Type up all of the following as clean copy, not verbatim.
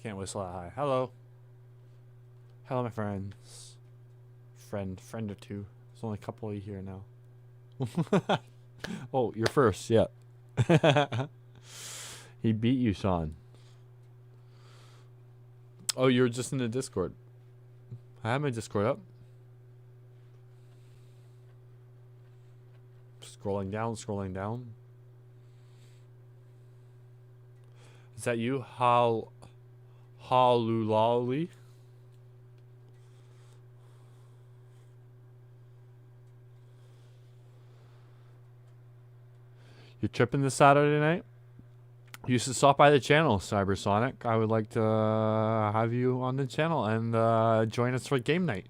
can't whistle that high. Hello. Hello, my friends. Friend or two. There's only a couple of you here now. Oh, you're first. Yeah. He beat you, Sean. Oh, you're just in the Discord. I have my Discord up. Scrolling down, scrolling down. Is that you? Halulali? You're tripping this Saturday night? You should stop by the channel, Cybersonic. I would like to have you on the channel and join us for game night.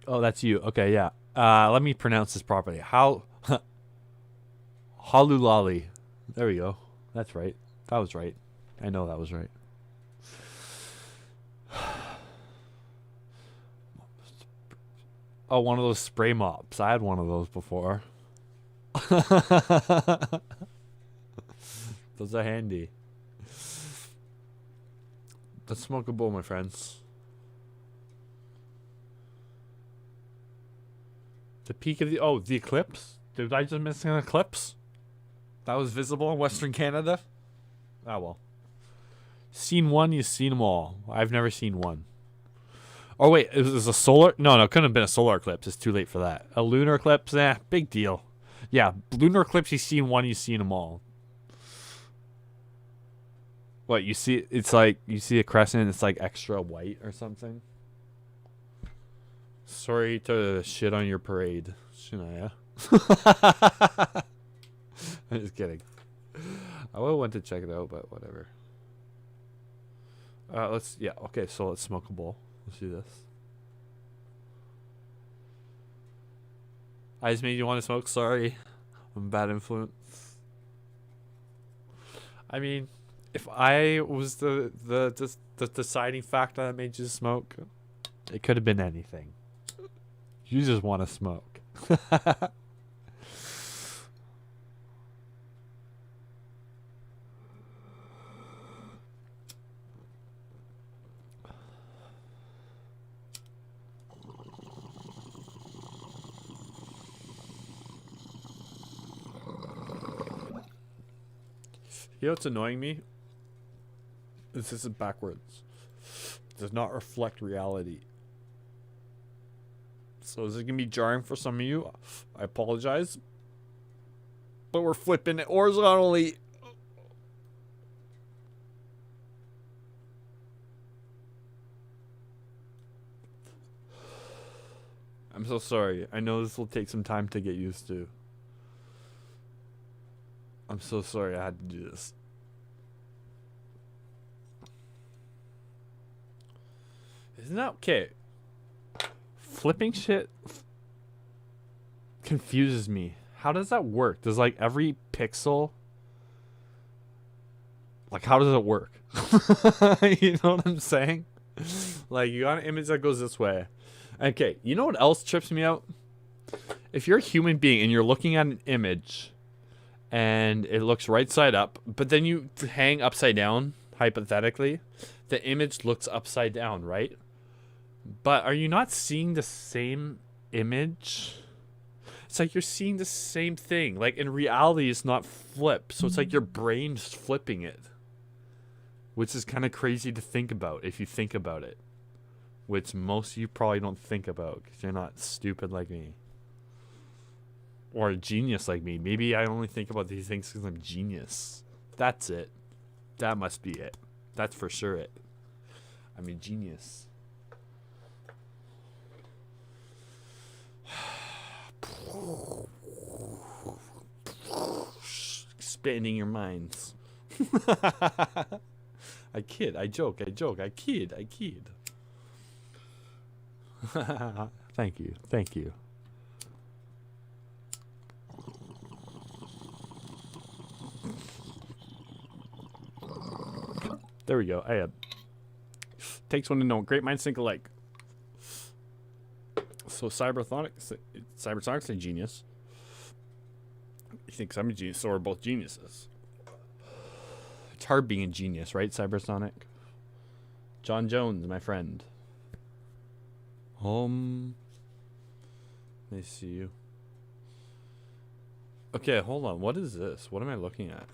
Oh, that's you. Okay, yeah. Let me pronounce this properly. Halulali. There we go. That's right. That was right. I know that was right. Oh, one of those spray mops. I had one of those before. Those are handy. Let's smoke a bowl, my friends. The peak of the eclipse? Did I just miss an eclipse? That was visible in Western Canada? Oh, well. Seen one, you've seen them all. I've never seen one. Oh, wait, it was a solar? No, it couldn't have been a solar eclipse. It's too late for that. A lunar eclipse? Big deal. Yeah, lunar eclipse, you've seen one, you've seen them all. What, you see, it's like, you see a crescent, it's like extra white or something? Sorry to shit on your parade, Shania. I'm just kidding. I would want to check it out, but whatever. Okay, so let's smoke a bowl. Let's do this. I just made you want to smoke. Sorry. I'm a bad influence. I mean, if I was the deciding factor that made you smoke, it could have been anything. You just want to smoke. You know what's annoying me? This is backwards. It does not reflect reality. So is it gonna be jarring for some of you? I apologize. But we're flipping it horizontally. I'm so sorry. I know this will take some time to get used to. I'm so sorry I had to do this. Isn't that okay? Flipping shit confuses me. How does that work? Does like every pixel, like how does it work? You know what I'm saying? Like you got an image that goes this way. Okay, you know what else trips me out? If you're a human being and you're looking at an image and it looks right side up, but then you hang upside down, hypothetically, the image looks upside down, right? But are you not seeing the same image? It's like you're seeing the same thing. Like in reality, it's not flipped. So it's like your brain's flipping it. Which is kind of crazy to think about if you think about it. Which most of you probably don't think about because you're not stupid like me. Or a genius like me. Maybe I only think about these things because I'm genius. That's it. That must be it. That's for sure it. I'm a genius. Expanding your minds. I kid, I joke, I kid. Thank you. There we go. Takes one to know. Great minds think alike. So Cybersonic's a genius. He thinks I'm a genius, so we're both geniuses. It's hard being a genius, right, Cybersonic? John Jones, my friend. Nice to see you. Okay, hold on. What is this? What am I looking at?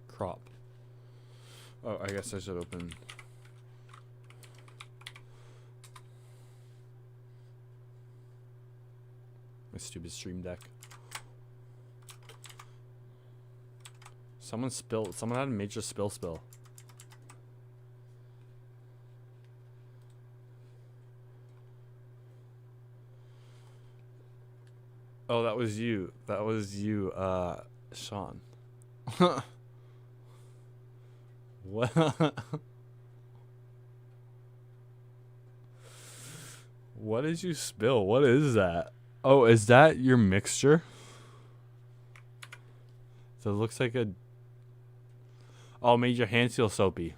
Crop. Oh, I guess I should open. My stupid stream deck. Someone had a major spill. Oh, that was you. Sean. What? What did you spill? What is that? Oh, is that your mixture? So it looks like a... Oh, made your hands feel soapy.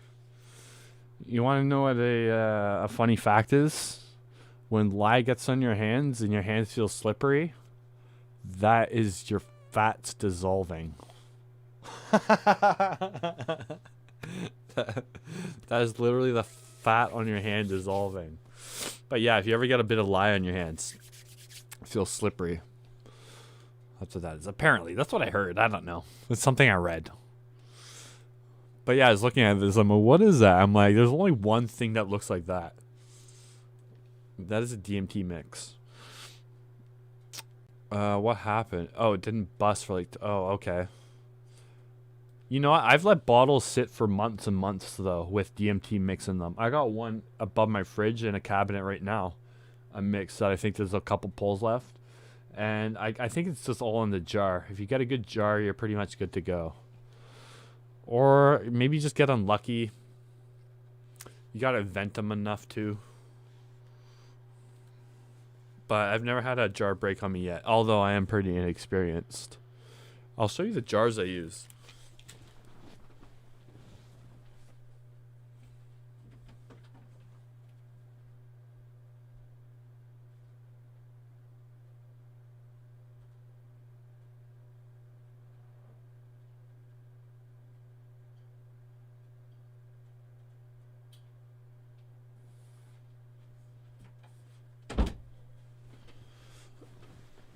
You want to know what a funny fact is? When lye gets on your hands and your hands feel slippery, that is your fats dissolving. That is literally the fat on your hand dissolving. But yeah, if you ever get a bit of lye on your hands, it feels slippery. That's what that is. Apparently, that's what I heard. I don't know. It's something I read. But yeah, I was looking at this. I'm like, what is that? I'm like, there's only one thing that looks like that. That is a DMT mix. What happened? Oh, it didn't bust for like... Oh, okay. You know what? I've let bottles sit for months and months, though, with DMT mix in them. I got one above my fridge in a cabinet right now. A mix that I think there's a couple pulls left. And I think it's just all in the jar. If you get a good jar, you're pretty much good to go. Or maybe just get unlucky. You gotta vent them enough, too. But I've never had a jar break on me yet, although I am pretty inexperienced. I'll show you the jars I use.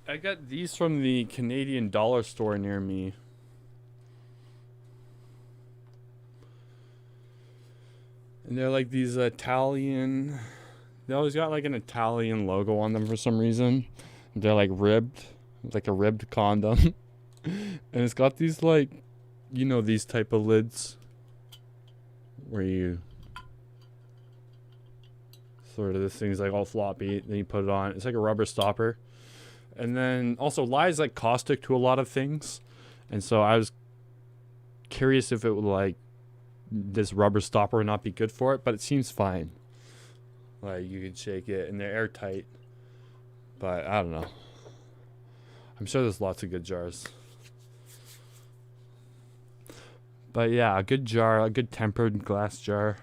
I got these from the Canadian dollar store near me. And they're like these Italian... They always got like an Italian logo on them for some reason. They're like ribbed. Like a ribbed condom. And it's got these like... You know, these type of lids. Where you... Sort of this thing's like all floppy. Then you put it on. It's like a rubber stopper. And then also lye is like caustic to a lot of things. And so I was curious if it would like this rubber stopper would not be good for it, but it seems fine. Like you can shake it and they're airtight. But I don't know. I'm sure there's lots of good jars. But yeah, a good jar, a good tempered glass jar.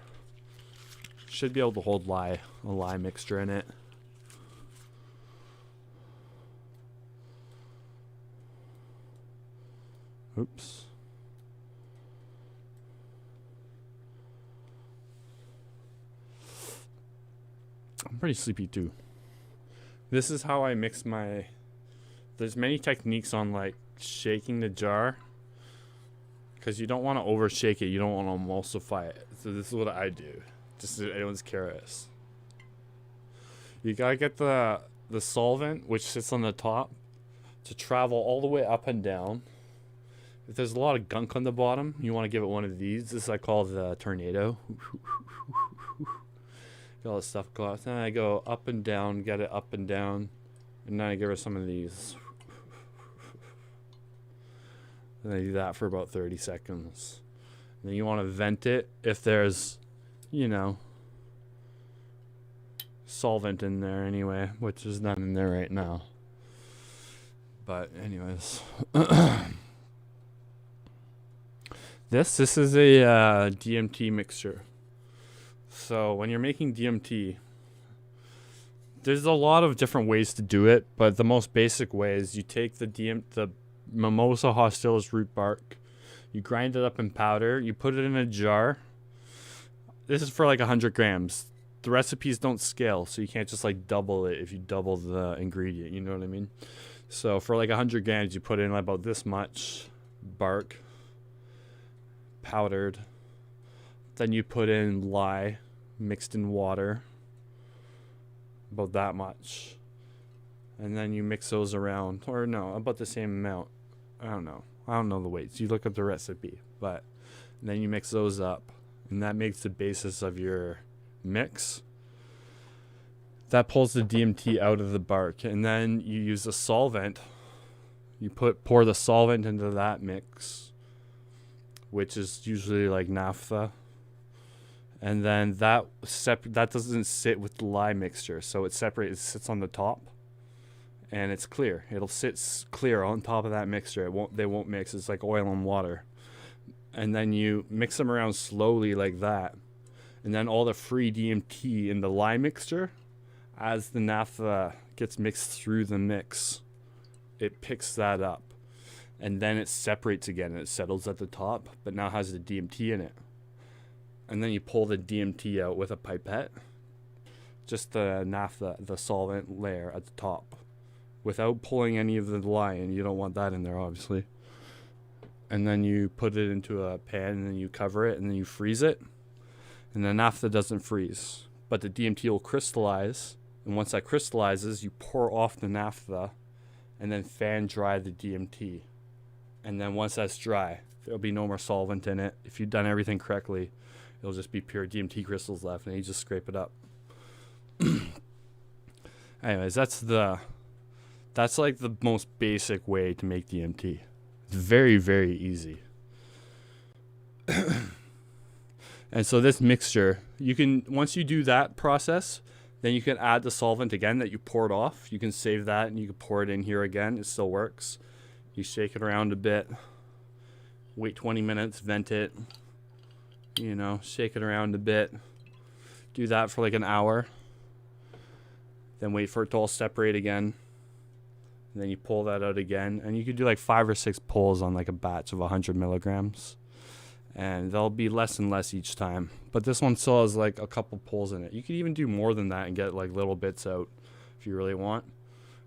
Should be able to hold a lye mixture in it. Oops. I'm pretty sleepy too. This is how I mix my... There's many techniques on like shaking the jar. Because you don't want to over shake it. You don't want to emulsify it. So this is what I do. Just so anyone's curious. You gotta get the solvent, which sits on the top, to travel all the way up and down. If there's a lot of gunk on the bottom, you want to give it one of these. This I call the tornado. Get all this stuff go out. Then I go up and down, get it up and down. And then I give her some of these. And I do that for about 30 seconds. And then you want to vent it if there's, you know, solvent in there anyway, which is none in there right now. But anyways. This is a DMT mixture. So when you're making DMT, There's a lot of different ways to do it, but the most basic way is you take the Mimosa hostilis root bark, you grind it up in powder, you put it in a jar. This is for like 100 grams. The recipes don't scale, so you can't just like double it if you double the ingredient, you know what I mean? So for like 100 grams, you put in about this much bark, powdered. Then you put in lye, mixed in water, about that much. And then you mix those around, or no, about the same amount. I don't know the weights. You look up the recipe, but then you mix those up, and that makes the basis of your mix. That pulls the DMT out of the bark, and then you use a solvent. You pour the solvent into that mix, which is usually like naphtha, and then that doesn't sit with the lye mixture, so it sits on the top, and it's clear. It'll sit clear on top of that mixture. They won't mix. It's like oil and water, and then you mix them around slowly like that, and then all the free DMT in the lye mixture, as the naphtha gets mixed through the mix, it picks that up, and then it separates again and it settles at the top, but now has the DMT in it. And then you pull the DMT out with a pipette, just the naphtha, the solvent layer at the top, without pulling any of the lye, and you don't want that in there, obviously. And then you put it into a pan, and then you cover it, and then you freeze it. And the naphtha doesn't freeze, but the DMT will crystallize. And once that crystallizes, you pour off the naphtha, and then fan dry the DMT. And then once that's dry, there'll be no more solvent in it. If you've done everything correctly, it'll just be pure DMT crystals left, and you just scrape it up. Anyways, that's like the most basic way to make DMT. It's very, very easy. And so this mixture, once you do that process, then you can add the solvent again that you poured off. You can save that, and you can pour it in here again. It still works. You shake it around a bit, wait 20 minutes, vent it, shake it around a bit. Do that for like an hour. Then wait for it to all separate again. And then you pull that out again. And you could do like 5 or 6 pulls on like a batch of 100 milligrams. And they'll be less and less each time. But this one still has like a couple pulls in it. You could even do more than that and get like little bits out if you really want.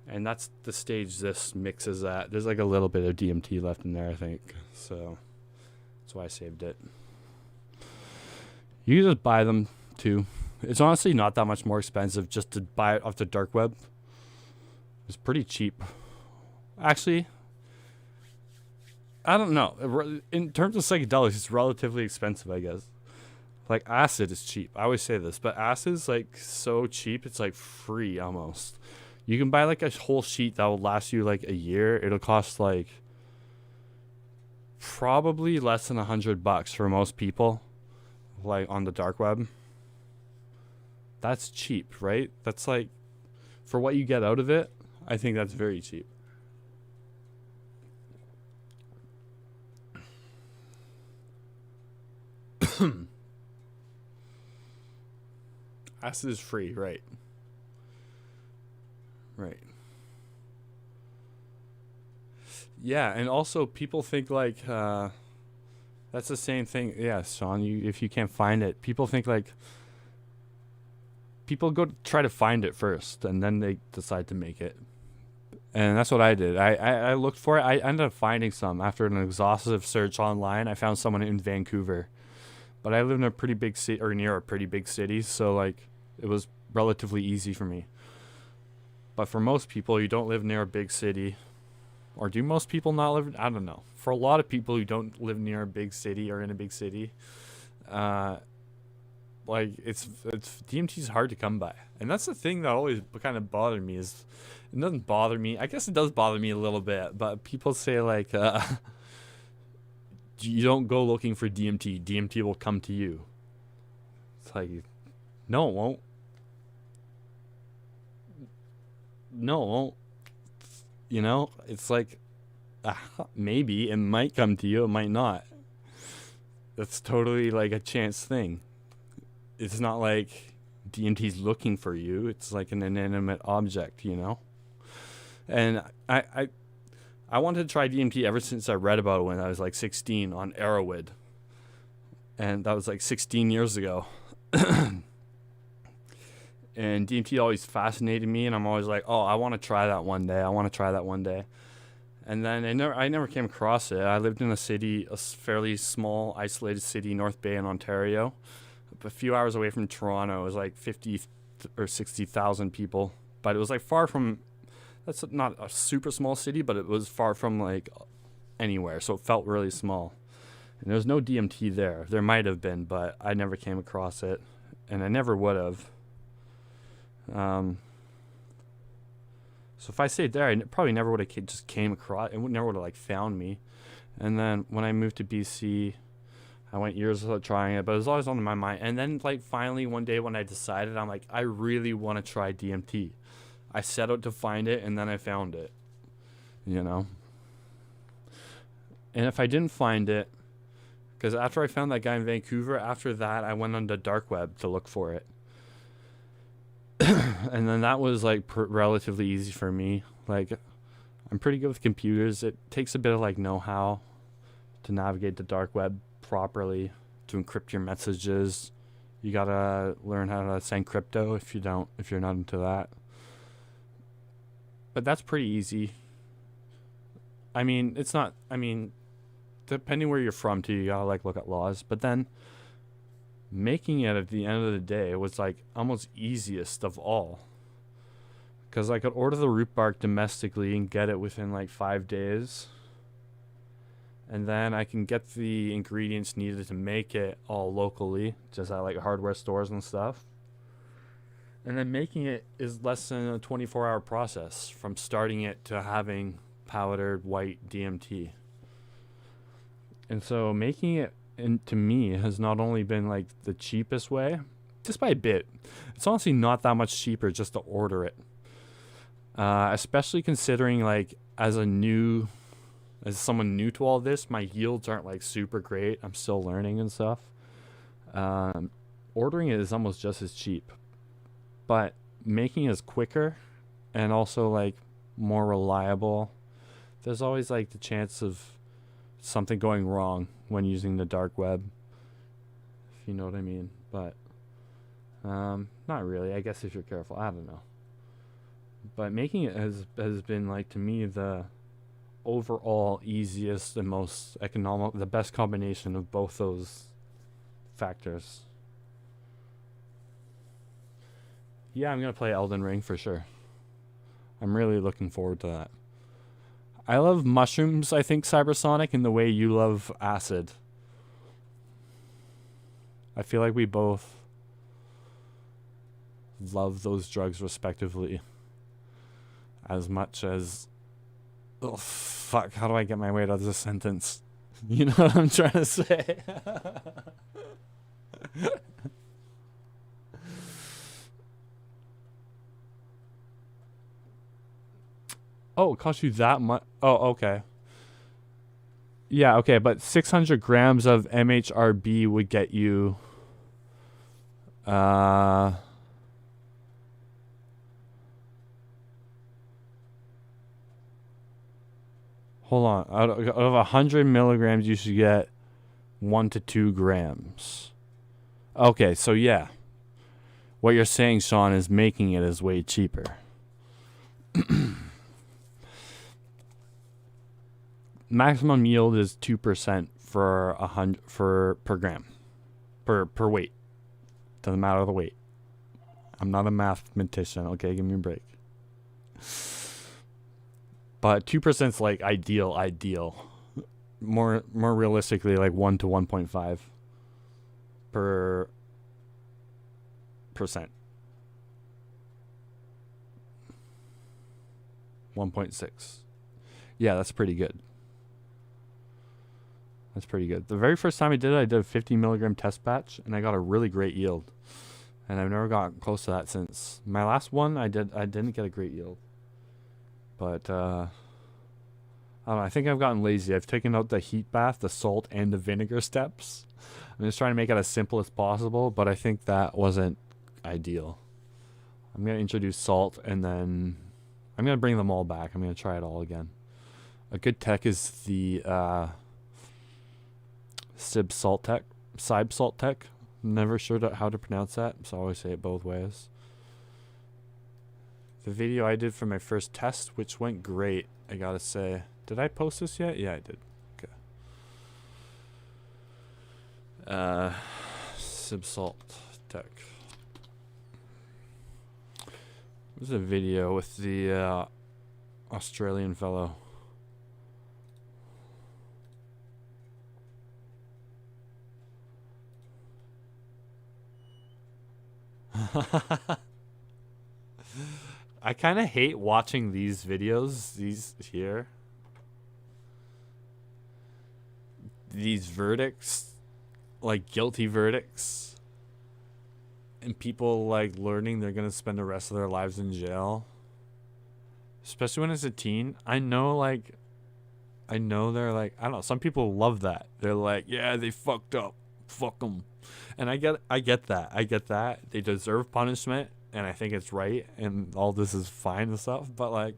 And that's the stage this mix is at. There's like a little bit of DMT left in there, I think. So that's why I saved it. You can just buy them too. It's honestly not that much more expensive just to buy it off the dark web. It's pretty cheap. Actually, I don't know. In terms of psychedelics, it's relatively expensive, I guess. Like acid is cheap. I always say this, but acid is like so cheap. It's like free almost. You can buy like a whole sheet that will last you like a year. It'll cost like probably less than $100 for most people, like on the dark web. That's cheap, right? That's like, for what you get out of it, I think that's very cheap. Acid is free, right? Right. Yeah, and also people think like that's the same thing. Yeah, Sean, if you can't find it, people think like people go try to find it first and then they decide to make it. And that's what I did. I looked for it. I ended up finding some after an exhaustive search online. I found someone in Vancouver. But I live in a pretty big city, or near a pretty big city, so like it was relatively easy for me. But for most people, you don't live near a big city. Or do most people not live? I don't know. For a lot of people who don't live near a big city or in a big city, like it's DMT is hard to come by. And that's the thing that always kind of bothered me is, it doesn't bother me. I guess it does bother me a little bit, but people say like, you don't go looking for DMT. DMT will come to you. It's like, no, it won't. No, it won't. You know, it's like, maybe it might come to you. It might not. That's totally like a chance thing. It's not like DMT's looking for you. It's like an inanimate object, you know? And I wanted to try DMT ever since I read about it when I was like 16 on Arrowwood. And that was like 16 years ago. And DMT always fascinated me, and I'm always like, oh, I want to try that one day. I want to try that one day. And then I never came across it. I lived in a fairly small, isolated city, North Bay in Ontario, a few hours away from Toronto. It was like 50 or 60,000 people. But it was like far from, that's not a super small city, but it was far from like anywhere. So it felt really small. And there was no DMT there. There might have been, but I never came across it. And I never would have. So if I stayed there, I probably never would have just came across it. Never would have like found me. And then when I moved to BC, I went years without trying it, but it was always on my mind. And then like finally one day when I decided, I'm like, I really want to try DMT. I set out to find it, and then I found it. You know. And if I didn't find it, because after I found that guy in Vancouver, after that I went on the dark web to look for it. And then that was like relatively easy for me. Like, I'm pretty good with computers. It takes a bit of like know-how to navigate the dark web properly, to encrypt your messages. You gotta learn how to send crypto if you're not into that. But that's pretty easy. I mean, depending where you're from too, you gotta like look at laws. But then making it at the end of the day was like almost easiest of all, because I could order the root bark domestically and get it within like 5 days, and then I can get the ingredients needed to make it all locally, just at like hardware stores and stuff. And then making it is less than a 24-hour process from starting it to having powdered white DMT. And so making it, and to me, has not only been like the cheapest way, just by a bit. It's honestly not that much cheaper just to order it. Especially considering like as someone new to all this, my yields aren't like super great. I'm still learning and stuff. Ordering it is almost just as cheap, but making it is quicker and also like more reliable. There's always like the chance of something going wrong when using the dark web, if you know what I mean. But not really, I guess, if you're careful. I don't know. But making it has been like, to me, the overall easiest and most economical, the best combination of both those factors. Yeah, I'm gonna play Elden Ring for sure. I'm really looking forward to that. I love mushrooms, I think, Cybersonic, in the way you love acid. I feel like we both love those drugs respectively as much as... Oh, fuck, how do I get my way out of this sentence? You know what I'm trying to say? Oh, it costs you that much? Oh, okay. Yeah, okay, but 600 grams of MHRB would get you... hold on. Out of 100 milligrams, you should get 1 to 2 grams. Okay, so yeah. What you're saying, Sean, is making it is way cheaper. Maximum yield is 2% per gram per weight. Doesn't matter the weight. I'm not a mathematician. Okay, give me a break. But 2% is like ideal. More realistically, like 1 to 1.5 per percent. 1.6. Yeah, that's pretty good. That's pretty good. The very first time I did it, I did a 50 milligram test batch, and I got a really great yield. And I've never gotten close to that since. My last one, I didn't get a great yield. But, I don't know, I think I've gotten lazy. I've taken out the heat bath, the salt, and the vinegar steps. I'm just trying to make it as simple as possible, but I think that wasn't ideal. I'm going to introduce salt, and then I'm going to bring them all back. I'm going to try it all again. A good tech is the Sib Salt Tech. Sib Salt Tech. Never sure how to pronounce that, so I always say it both ways. The video I did for my first test, which went great, I gotta say. Did I post this yet? Yeah, I did. Okay. Sib Salt Tech. This is a video with the Australian fellow. I kind of hate watching these videos, these here. These verdicts, like guilty verdicts. And people like learning they're going to spend the rest of their lives in jail. Especially when it's a teen. I know they're like, I don't know, some people love that. They're like, yeah, they fucked up. Fuck them. And I get that. They deserve punishment, and I think it's right, and all this is fine and stuff. But like,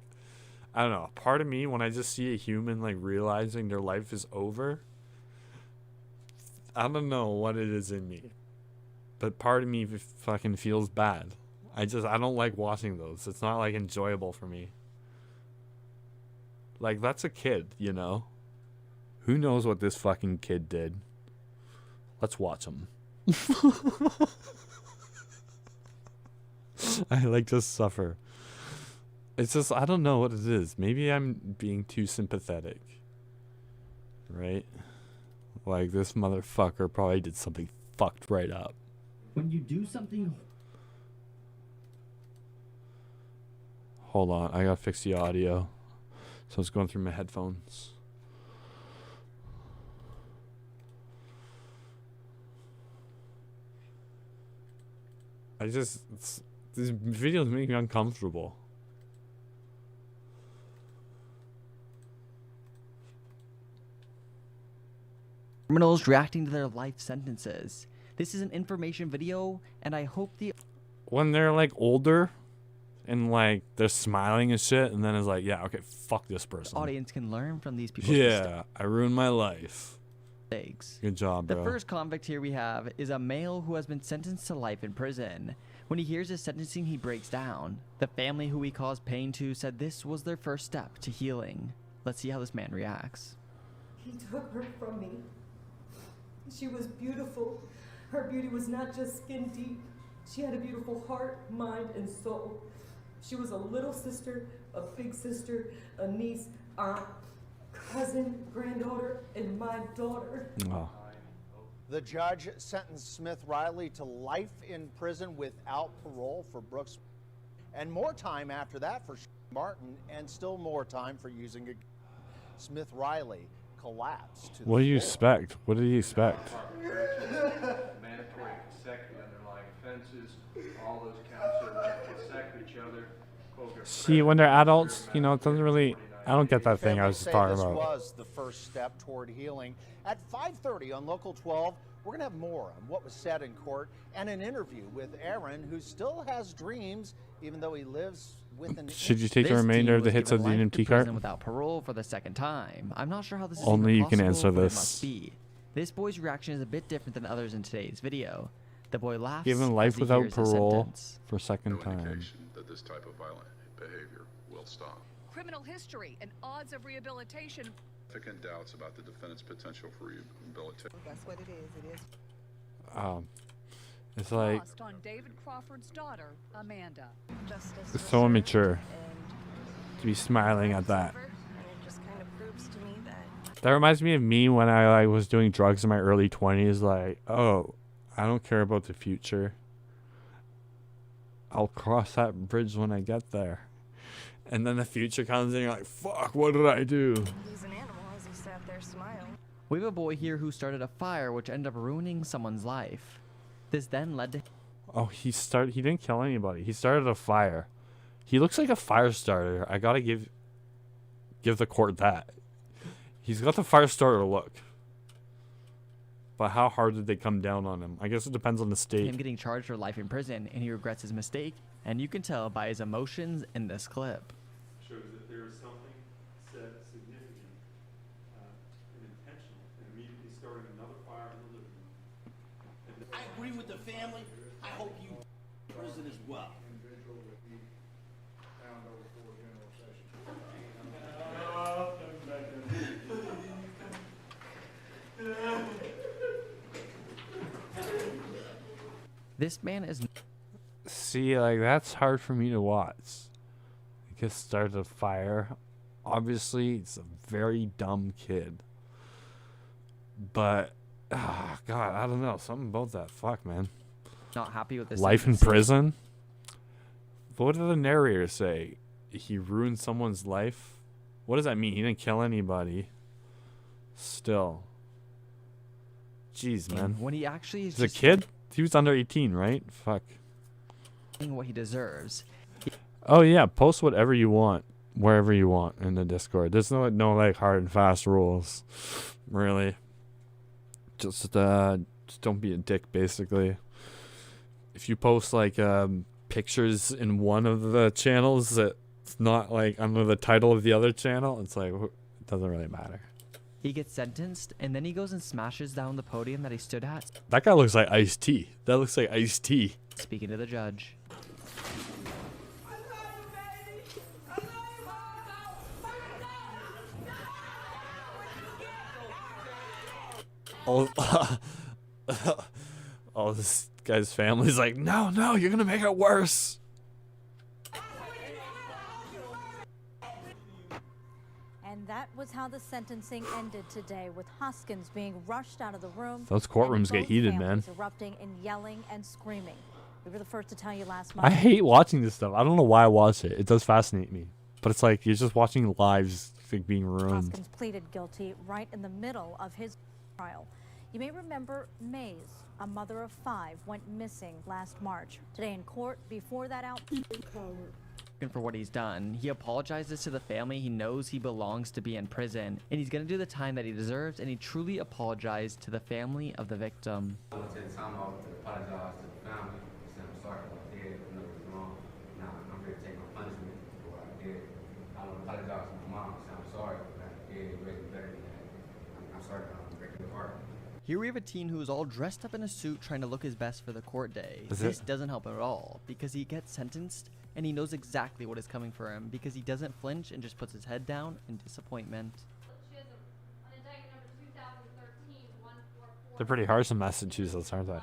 I don't know. Part of me, when I just see a human like realizing their life is over, I don't know what it is in me, but part of me fucking feels bad. I don't like watching those. It's not like enjoyable for me. Like, that's a kid, you know? Who knows what this fucking kid did? Let's watch him. I like to suffer. It's just, I don't know what it is. Maybe I'm being too sympathetic. Right? Like, this motherfucker probably did something fucked right up. When you do something... Hold on, I gotta fix the audio. So it's going through my headphones. These videos make me uncomfortable. Criminals reacting to their life sentences. This is an information video, and I hope when they're like older and like they're smiling and shit, and then it's like, yeah, okay, fuck this person. Audience can learn from these people's mistakes. I ruined my life. Good job, bro. The first convict here we have is a male who has been sentenced to life in prison. When he hears his sentencing, he breaks down. The family who he caused pain to said this was their first step to healing. Let's see how this man reacts. He took her from me. She was beautiful. Her beauty was not just skin deep. She had a beautiful heart, mind, and soul. She was a little sister, a big sister, a niece, aunt, cousin, granddaughter, and my daughter. Oh. The judge sentenced Smith Riley to life in prison without parole for Brooks, and more time after that for Martin, and still more time for using a Smith Riley collapsed. What do you expect? What did he expect? Mandatory consect the underlying offenses. All those counts are consect each other. See, when they're adults, you know, it doesn't really. I don't get that thing I was just talking about. This was the first step toward healing. At 5:30 on Local 12, we're going to have more on what was said in court and an interview with Aaron, who still has dreams, even though he lives with an... Should you take the remainder of the hits of the NMT cart? Without parole for the second time. I'm not sure how this is Only you can possible, answer but this. It must be. This boy's reaction is a bit different than others in today's video. The boy laughs. Given life as he without hears the parole sentence. for second time. Indication that this type of violent behavior will stop. Criminal history and odds of rehabilitation. Significant doubts about the defendant's potential for rehabilitation. That's what it is. It's like Lost on David Crawford's daughter, Amanda. it's so immature to be smiling at that. That reminds me of me when I was doing drugs in my early 20s. Like, oh, I don't care about the future. I'll cross that bridge when I get there. And then the future comes and you're like, fuck, what did I do? He's an animal as he sat there smiling. We have a boy here who started a fire which ended up ruining someone's life. This then led to... Oh, he didn't kill anybody. He started a fire. He looks like a fire starter. I gotta give the court that. He's got the fire starter look. But how hard did they come down on him? I guess it depends on the state. Him getting charged for life in prison, and he regrets his mistake, and you can tell by his emotions in this clip. Shows that there is something said significant and intentional, and immediately starting another fire in the living room. I agree with the family. I hope you prison as well. This man is See, like, that's hard for me to watch. He gets started a fire. Obviously, it's a very dumb kid. But, God, I don't know. Something about that. Fuck, man. not happy with this. Life in prison? What did the narrator say? He ruined someone's life? What does that mean? He didn't kill anybody. Still. Jeez, man. When he actually is He's a just kid? He was under 18, right? Fuck. getting what he deserves. Oh, yeah. Post whatever you want. Wherever you want in the Discord. There's no like hard and fast rules. Really. Just don't be a dick, basically. If you post like pictures in one of the channels that's not like under the title of the other channel, it's like it doesn't really matter. He gets sentenced, and then he goes and smashes down the podium that he stood at, That guy looks like Ice-T. That looks like Ice-T. speaking to the judge. Oh, this guy's family's like, no, you're gonna make it worse. And that was how the sentencing ended today, with Hoskins being rushed out of the room. Those courtrooms get both heated, man. families erupting and yelling and screaming. We were the first to tell you last I month. hate watching this stuff. I don't know why I watch it. It does fascinate me. But it's like you're just watching lives like, being ruined. Hoskins pleaded guilty right in the middle of his trial. You may remember Mays, a mother of 5, went missing last March. Today in court, before that out. For what he's done, he apologizes to the family. He knows he belongs to be in prison, and he's gonna do the time that he deserves, and he truly apologized to the family of the victim. I want to take time out to apologize to the family. Say I'm sorry for what I did. I know it was wrong. Now I'm here to take my punishment for what I did. I want to apologize to my mom. Say I'm sorry for what I did. It wasn't better than that. I'm sorry for breaking your heart. Here we have a teen who is all dressed up in a suit trying to look his best for the court day. This doesn't help him at all because he gets sentenced and he knows exactly what is coming for him because he doesn't flinch and just puts his head down in disappointment. They're pretty harsh in Massachusetts, aren't they? The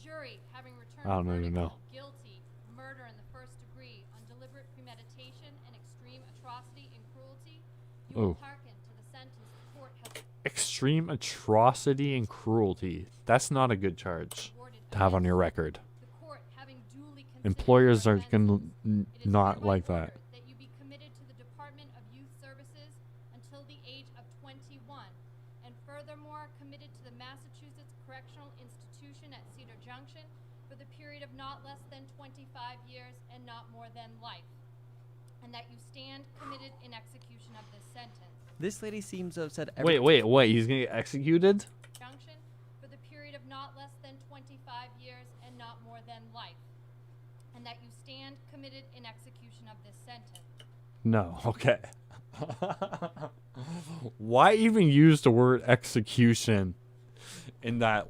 jury, having returned I don't a even verdict know. of guilty, murder in the first degree, on deliberate premeditation and extreme atrocity and cruelty, you will Ooh. hearken to the sentence the court has Extreme atrocity and cruelty. That's not a good charge to have on your record. the court having duly considered Employers your are gonna offenses, it is not hereby like that. ordered that you be committed to the Department of Youth Services until the age of 21, and furthermore committed to the Massachusetts Correctional Institution at Cedar Junction for the period of not less than 25 years and not more than life, and that you stand committed in execution of this sentence. This lady seems to have said Wait. He's gonna get executed? Junction for the period of not less than 25 years and not more than life, and that you stand committed in execution of this sentence. No. Okay. Why even use the word execution in that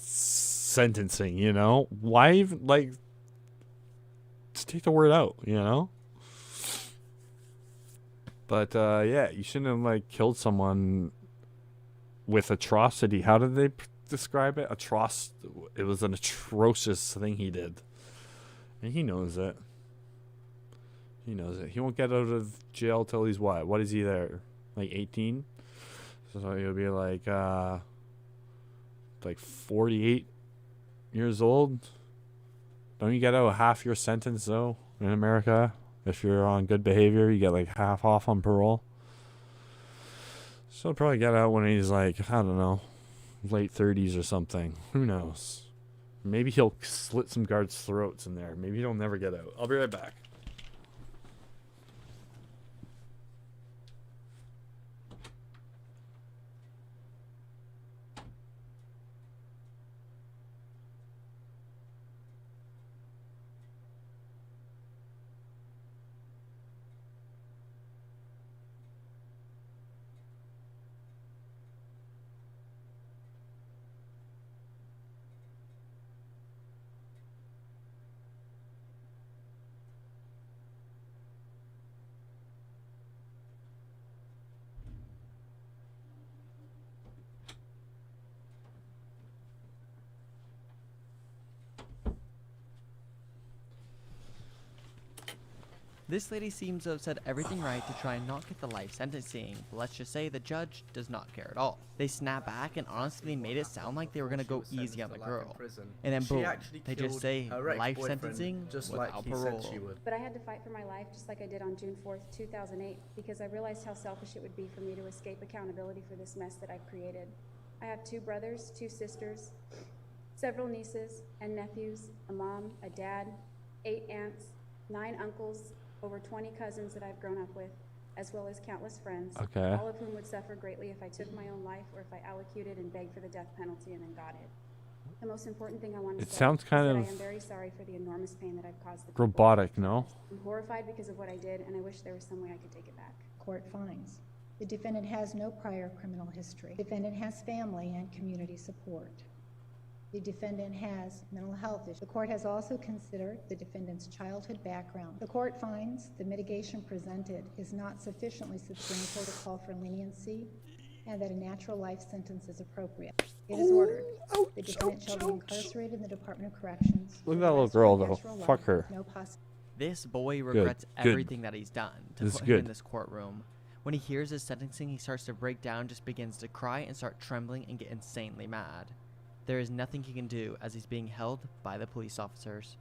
sentencing? You know, why even like just take the word out? You know. But yeah, you shouldn't have like killed someone with atrocity. How did they describe it? It was an atrocious thing he did, and he knows it. He knows it. He won't get out of jail till he's what? What is he there? Like 18? So he'll be like 48 years old. Don't you get out half your sentence though in America? If you're on good behavior, you get like half off on parole. So he'll probably get out when he's like, I don't know, late 30s or something. Who knows? Maybe he'll slit some guards' throats in there. Maybe he'll never get out. I'll be right back. This lady seems to have said everything right to try and not get the life sentencing, but let's just say the judge does not care at all. They snap back and honestly made it sound like they were gonna go easy on the girl. And then boom, they just say life sentencing without parole. But I had to fight for my life just like I did on June 4th, 2008, because I realized how selfish it would be for me to escape accountability for this mess that I've created. I have 2 brothers, 2 sisters, several nieces and nephews, a mom, a dad, 8 aunts, 9 uncles, over 20 cousins that I've grown up with, as well as countless friends, Okay. all of whom would suffer greatly if I took my own life or if I allocated and begged for the death penalty and then got it. The most important thing I want to say sounds kind is that of I am very sorry for the enormous pain that I've caused the people. robotic, no? I'm horrified because of what I did, and I wish there was some way I could take it back. Court finds the defendant has no prior criminal history. The defendant has family and community support. The defendant has mental health issues. The court has also considered the defendant's childhood background. The court finds the mitigation presented is not sufficiently substantial to call for leniency and that a natural life sentence is appropriate. It is ordered. The defendant shall be incarcerated in the Department of Corrections. Look at that little girl, though. Fuck her. No possible. This boy regrets Good. everything that he's done to This is put him in good. this courtroom. When he hears his sentencing, he starts to break down, just begins to cry and start trembling and get insanely mad. There is nothing he can do as he's being held by the police officers.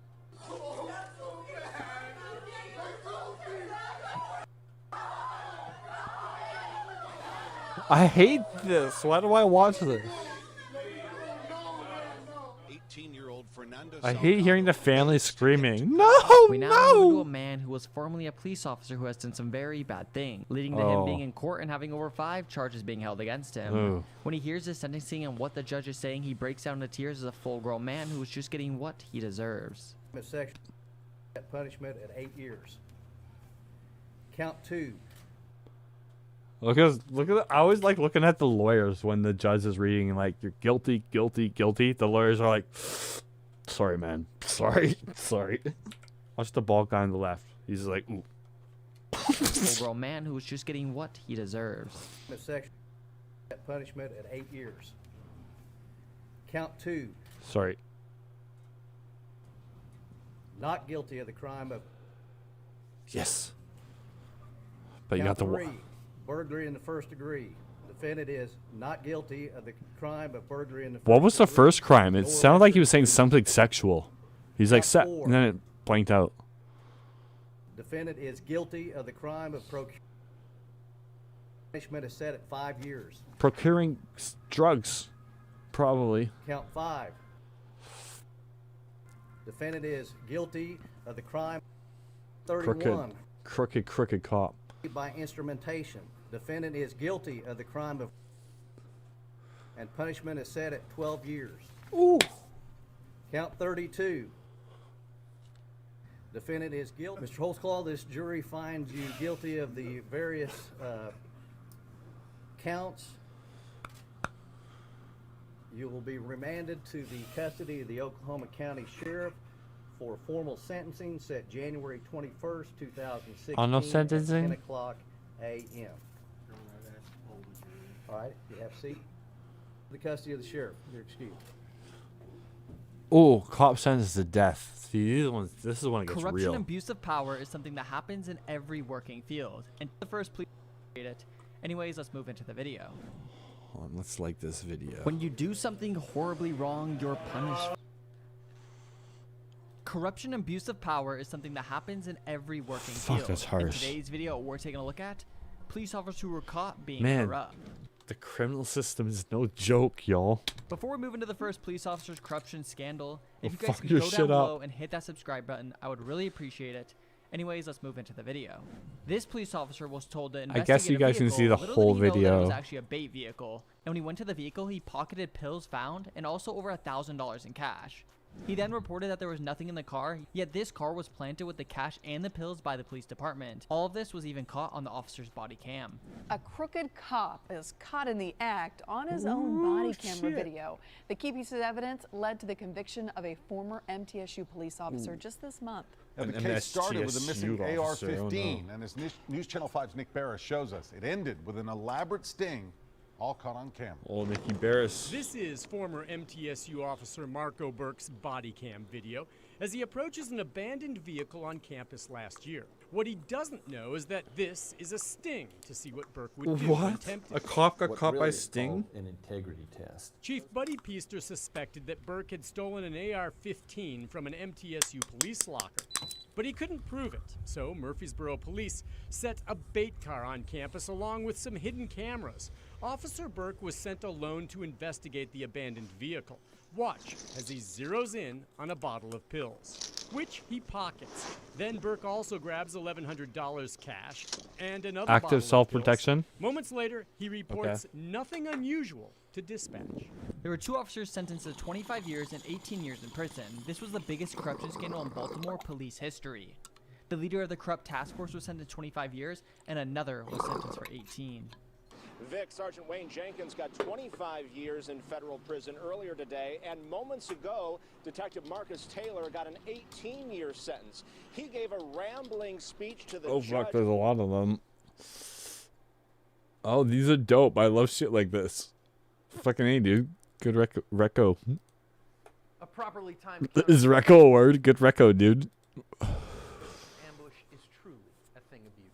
I hate this. Why do I watch this? 18-year-old Fernando I hate hearing the family screaming. No, We now move to no. a man who was formerly a police officer who has done some very bad things, leading to him Oh. being in court and having over 5 charges being held against him. Ooh. When he hears his sentencing and what the judge is saying, he breaks down to tears as a full-grown man who is just getting what he deserves. Section punishment at 8 years. Count 2. Look at. I always like looking at the lawyers when the judge is reading like you're guilty, guilty, guilty. The lawyers are like, sorry, man, sorry. Watch the bald guy on the left. He's just like, ooh. Full-grown man who is just getting what he deserves. Section punishment at 8 years. Count 2. Sorry. Not guilty of the crime of. Yes. But you Count got the 3. Burglary in the first degree. Defendant is not guilty of the crime of burglary in the first What was the degree. first crime? It Nor sounded like he was lesser saying degree. something sexual. He's like, Count 4. and then it blanked out. Defendant is guilty of the crime of punishment is set at 5 years. Procuring drugs, probably. Count 5. Defendant is guilty of the crime 31 Crooked cop. by instrumentation. Defendant is guilty of the crime of and punishment is set at 12 years. Ooh. Count 32. Defendant is guilty. Mr. Holtzclaw, this jury finds you guilty of the various counts. You will be remanded to the custody of the Oklahoma County Sheriff for formal sentencing set January 21st, 2016 Oh, no at sentencing? 10 o'clock a.m. All right, you have a seat. The custody of the sheriff. You're excused. Oh, cop sentenced to death. See, this is when it gets Corruption real. and abuse of power is something that happens in every working field. And the first, please read it. Anyways, let's move into the video. Hold on, let's like this video. When you do something horribly wrong, you're punished. Corruption and abuse of power is something that happens in every working Fuck, field. that's In harsh. today's video, we're taking a look at police officers who were caught being Man, corrupt. the criminal system is no joke, y'all. Before we move into the first police officer's corruption scandal, if you Well, guys fuck could your go down shit below up. and hit that subscribe button, I would really appreciate it. Anyways, let's move into the video. This police officer was told to investigate guess you a guys can vehicle. see the Little whole did he know that it video. was actually a bait vehicle. And when he went to the vehicle, he pocketed pills found and also over $1,000 in cash. He then reported that there was nothing in the car, yet this car was planted with the cash and the pills by the police department. All of this was even caught on the officer's body cam. A crooked cop is caught in the act on his own body camera video. The key piece of evidence led to the conviction of a former MTSU police officer just this month. And the An case started with a missing MSTSU officer, AR-15, oh no. and as News Channel 5's Nick Barris shows us, it ended with an elaborate sting, all caught on camera. Old Nicky Barris. This is former MTSU officer Marco Burke's body cam video. as he approaches an abandoned vehicle on campus last year. What he doesn't know is that this is a sting to see what Burke would do when What? tempted. A cop got What caught by really is Sting? called an integrity test. Chief Buddy Peaster suspected that Burke had stolen an AR-15 from an MTSU police locker, but he couldn't prove it. So Murfreesboro police set a bait car on campus along with some hidden cameras. Officer Burke was sent alone to investigate the abandoned vehicle. Watch as he zeroes in on a bottle of pills, which he pockets. Then Burke also grabs $1,100 cash and another bottle Active of self-protection. pills. Moments later, he reports nothing unusual to dispatch. There were 2 officers sentenced to 25 years and 18 years in prison. This was the biggest corruption scandal in Baltimore police history. The leader of the corrupt task force was sentenced to 25 years, and another was sentenced for 18. Vic, Sergeant Wayne Jenkins got 25 years in federal prison earlier today, and moments ago, Detective Marcus Taylor got an 18-year sentence. He gave a rambling speech to the Oh judge. fuck, there's a lot of them. Oh, these are dope. I love shit like this. Fucking A, dude. Good reco. A properly timed Is reco a word? Good reco, dude. ambush is truly a thing of beauty.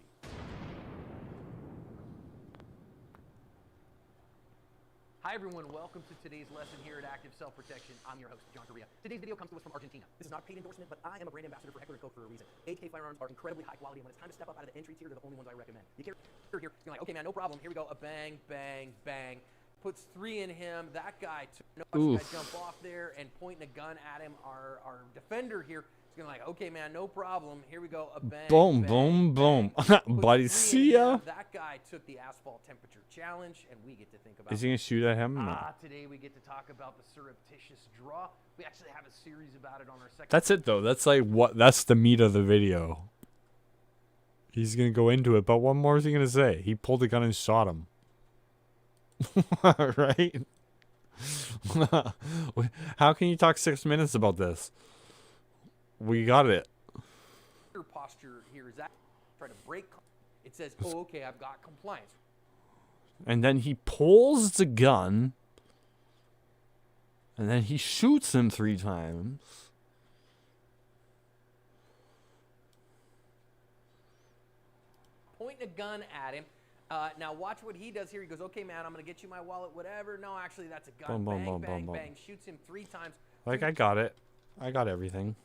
Hi everyone, welcome to today's lesson here at Active Self-Protection. I'm your host, John Correa. Today's video comes to us from Argentina. This is not a paid endorsement, but I am a brand ambassador for Heckler & Koch for a reason. AK firearms are incredibly high quality, and when it's time to step up out of the entry tier, they're the only ones I recommend. You carry here, you're like, okay man, no problem. Here we go, a bang, bang, bang. Puts 3 in him. That guy took no guy jump off there and pointing a gun at him. Our defender here is gonna like, okay man, no problem. Here we go, a bang, Boom, bang, boom, bang. boom. Buddy, see ya. That guy took the asphalt temperature challenge, and we get to think about. Is he gonna shoot at him? No. Today we get to talk about the surreptitious draw. We actually have a series about it on our second. That's it though. That's like what. That's the meat of the video. He's gonna go into it, but what more is he gonna say? He pulled a gun and shot him. Right? How can you talk 6 minutes about this? We got it. Your posture here is that try to break. It says, "Oh, okay, I've got compliance." And then he pulls the gun. And then he shoots him 3 times. Pointing a gun at him. Now watch what he does here. He goes, "Okay, man, I'm gonna get you my wallet, whatever." No, actually, that's a gun. Boom, boom, bang, boom, bang, boom, bang. boom. Shoots him 3 times. Like, I got it. I got everything.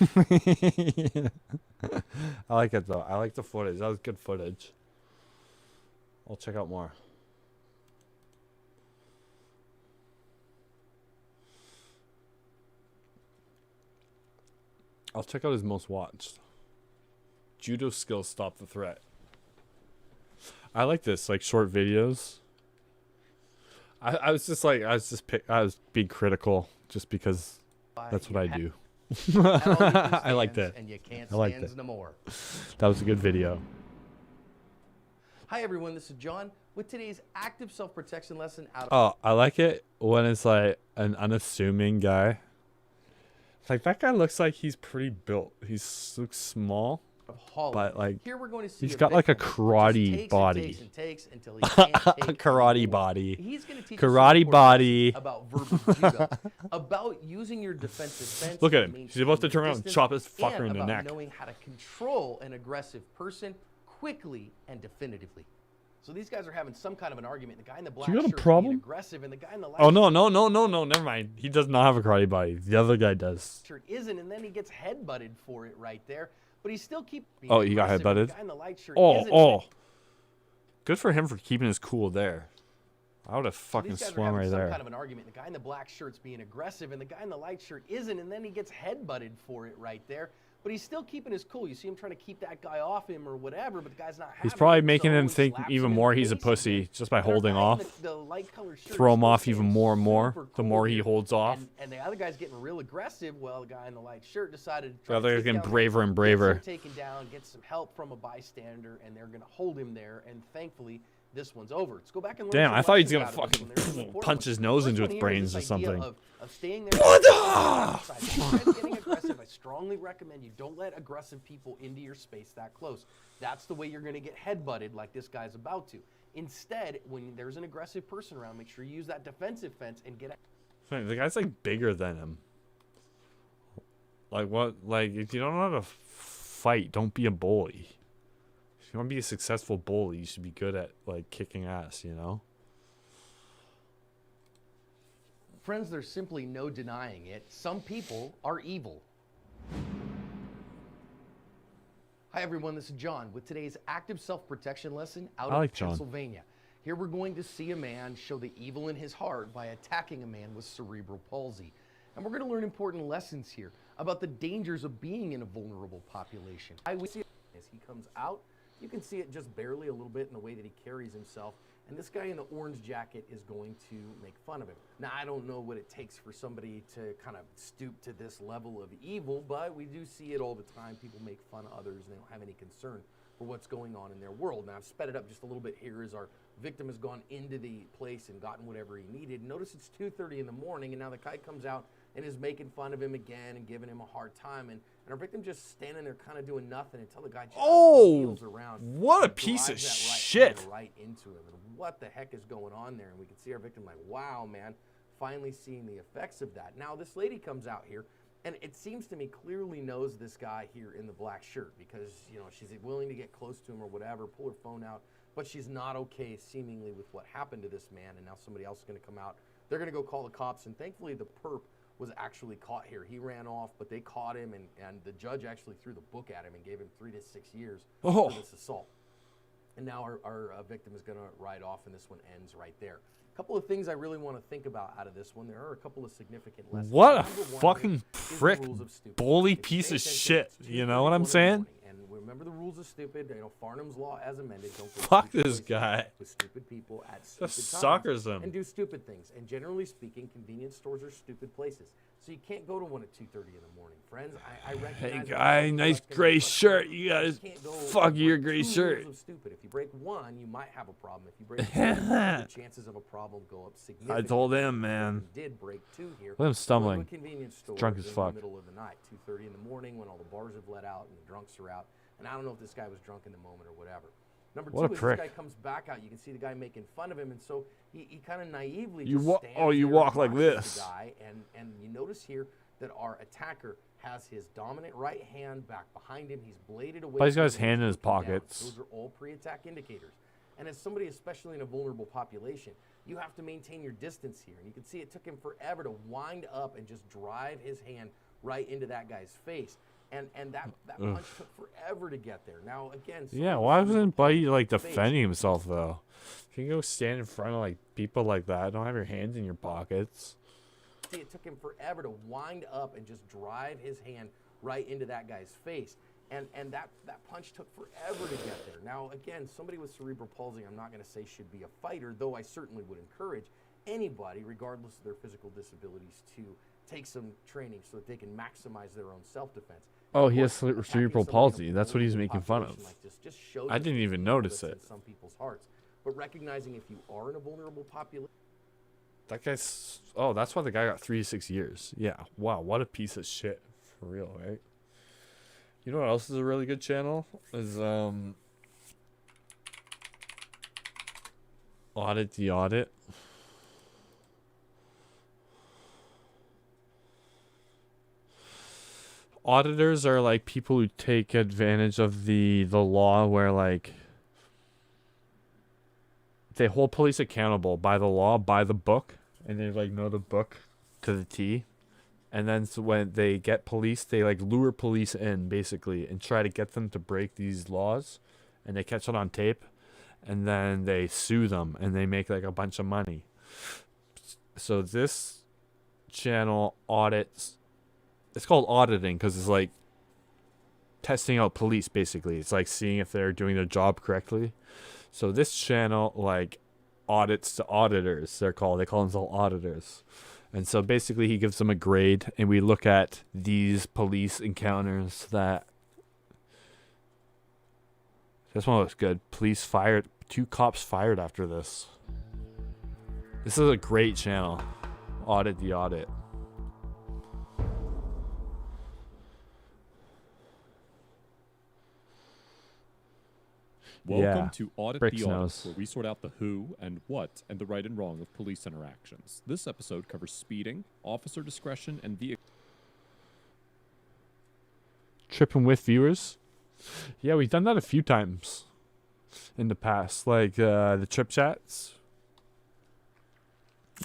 I like it, though. I like the footage. That was good footage. I'll check out more. I'll check out his most watched. Judo skills stop the threat. I like this, like short videos. I was being critical just because that's what I do. I like that. And you can't I like stands that. no more. That was a good video. Hi everyone, this is John with today's active self-protection lesson out of Oh, I like it when it's like an unassuming guy. It's like that guy looks like he's pretty built. He looks small, but like Here we're going to see he's a got like a victim who just karate takes and body. takes and takes until he can't take Karate anymore. body. He's going to teach us Karate some body. about verbal judo, about using your defensive fence. Look at to him. maintain He's about to your turn around and distance, chop this fucker and in the about neck. knowing how to control an aggressive person quickly and definitively. So these guys are having some kind of an argument. The guy in the black You got a shirt problem? being aggressive, and the guy in the light Oh no, never mind. He does not have a karate body. The other guy does. shirt isn't, and then he gets headbutted for it right there. But he still keeps being Oh, he got aggressive, and headbutted. The guy in the light shirt Oh, isn't, oh. Good for him for keeping his cool there. I would have So fucking these guys are swung having right some there. kind of an argument. The guy in the black shirt's being aggressive, and the guy in the light shirt isn't, and then he gets headbutted for it right there. But he's still keeping his cool. You see him trying to keep that guy off him or whatever, but the guy's not having He's probably it, making so him he think slaps even him in more the he's a face pussy again. just by But our holding guy in off. the light-colored shirt Throw is him still off even staying more and more. super The cool more he here. holds off. And the other guy's getting real aggressive. Well, the guy in the light shirt decided to The try other to guy's take getting down braver and Gets braver. him taken down, gets some help from a bystander, and they're going to hold him there. And thankfully, this one's over. Let's go back and learn Damn, some I thought he was lessons gonna out of this one. There's some fucking important punch ones. his nose First into one its here is brains or this idea something. Of staying there. Outside. If you guys getting aggressive, I strongly recommend you don't let aggressive people into your space that close. That's the way you're going to get headbutted like this guy's about to. Instead, when there's an aggressive person around, make sure you use that defensive fence and get. The guy's like bigger than him. Like what? Like if you don't know how to fight, don't be a bully. If you want to be a successful bully, you should be good at like kicking ass, you know? Friends, there's simply no denying it. Some people are evil. Hi everyone, this is John with today's active self-protection lesson out I like of John. Pennsylvania. Here we're going to see a man show the evil in his heart by attacking a man with cerebral palsy. And we're going to learn important lessons here about the dangers of being in a vulnerable population. We see it as he comes out. You can see it just barely a little bit in the way that he carries himself. And this guy in the orange jacket is going to make fun of him. Now, I don't know what it takes for somebody to kind of stoop to this level of evil, but we do see it all the time. People make fun of others and they don't have any concern for what's going on in their world. Now, I've sped it up just a little bit here as our victim has gone into the place and gotten whatever he needed. Notice it's 2:30 in the morning, and now the guy comes out and is making fun of him again and giving him a hard time. And our victim just standing there kind of doing nothing until the guy just wheels around. What a and piece of drives that right shit. hand right into him. And what the heck is going on there? And we can see our victim like, wow, man, finally seeing the effects of that. Now, this lady comes out here, and it seems to me clearly knows this guy here in the black shirt because, you know, she's willing to get close to him or whatever, pull her phone out, but she's not okay seemingly with what happened to this man. And now somebody else is going to come out. They're going to go call the cops, and thankfully the perp was actually caught here. He ran off, but they caught him, and the judge actually threw the book at him and gave him 3 to 6 years for this assault. And now our victim is going to ride off, and this one ends right there. A couple of things I really want to think about out of this one. There are a couple of significant lessons. What a Number one fucking is the prick rules of stupid. bully If you piece pay of attention, shit. it's You know what I'm 2:31 in the saying? morning, and remember the rules of stupid. You know, Farnham's Law as amended. Don't go to Fuck stupid this places guy. with stupid people at stupid Just times suckers him. and do stupid things. And generally speaking, convenience stores are stupid places. So you can't go to one at 2:30 in the morning, friends. I recognize. Hey that guy, some nice people gray that's shirt. You got you to can't go fuck your break gray 2 shirt. rules of stupid. If you break one, you might have a problem. If you break two, the chances of a problem go up significantly. I told him, man. You did break 2 here. Look at him Go to stumbling. a convenience store Drunk as in fuck. the middle of the night, 2:30 in the morning, when all the bars have let out and the drunks are out. And I don't know if this guy was drunk in the moment or whatever. Number What a 2 is prick. this guy comes back out. You can see the guy making fun of him, and so he kind of naively You just wa- stands oh, you there walk and like watches this. the guy, and you notice here that our attacker has his dominant right hand back behind him. He's bladed away. But he's got from his him, hand in his looking down. pockets. Those are all pre-attack indicators. And as somebody, especially in a vulnerable population, you have to maintain your distance here. And you can see it took him forever to wind up and just drive his hand right into that guy's face. And that punch took forever to get there. Now, again, Yeah, why wasn't Buddy like defending himself though? If you can go stand in front of like people like that, don't have your hands in your pockets. See, it took him forever to wind up and just drive his hand right into that guy's face. And that punch took forever to get there. Now, again, somebody with cerebral palsy, I'm not going to say should be a fighter, though I certainly would encourage anybody, regardless of their physical disabilities, to take some training so that they can maximize their own self-defense. Oh, Of he has course, attacking cerebral somebody in a palsy. That's what he's vulnerable making fun of. population like this just shows I us didn't the even evil notice that's it. in some people's hearts. But recognizing if you are in a vulnerable population, That guy's. Oh, that's why the guy got 3 to 6 years. Yeah. Wow. What a piece of shit. For real, right? You know what else is a really good channel? Is Audit the Audit. Auditors are like people who take advantage of the law where like they hold police accountable by the law, by the book, and they like know the book to the T. And then so when they get police, they like lure police in basically and try to get them to break these laws, and they catch it on tape, and then they sue them and they make like a bunch of money. So this channel audits. It's called auditing because it's like testing out police basically. It's like seeing if they're doing their job correctly. So this channel like audits the auditors. They call themselves auditors. And so basically he gives them a grade, and we look at these police encounters that this one looks good. Police fired 2 cops fired after this. This is a great channel. Audit the Audit. Welcome to Audit Bricks the Audit, knows. where we sort out the who and what and the right and wrong of police interactions. This episode covers speeding, officer discretion, and vehicle. tripping with viewers. Yeah, we've done that a few times in the past, like the trip chats.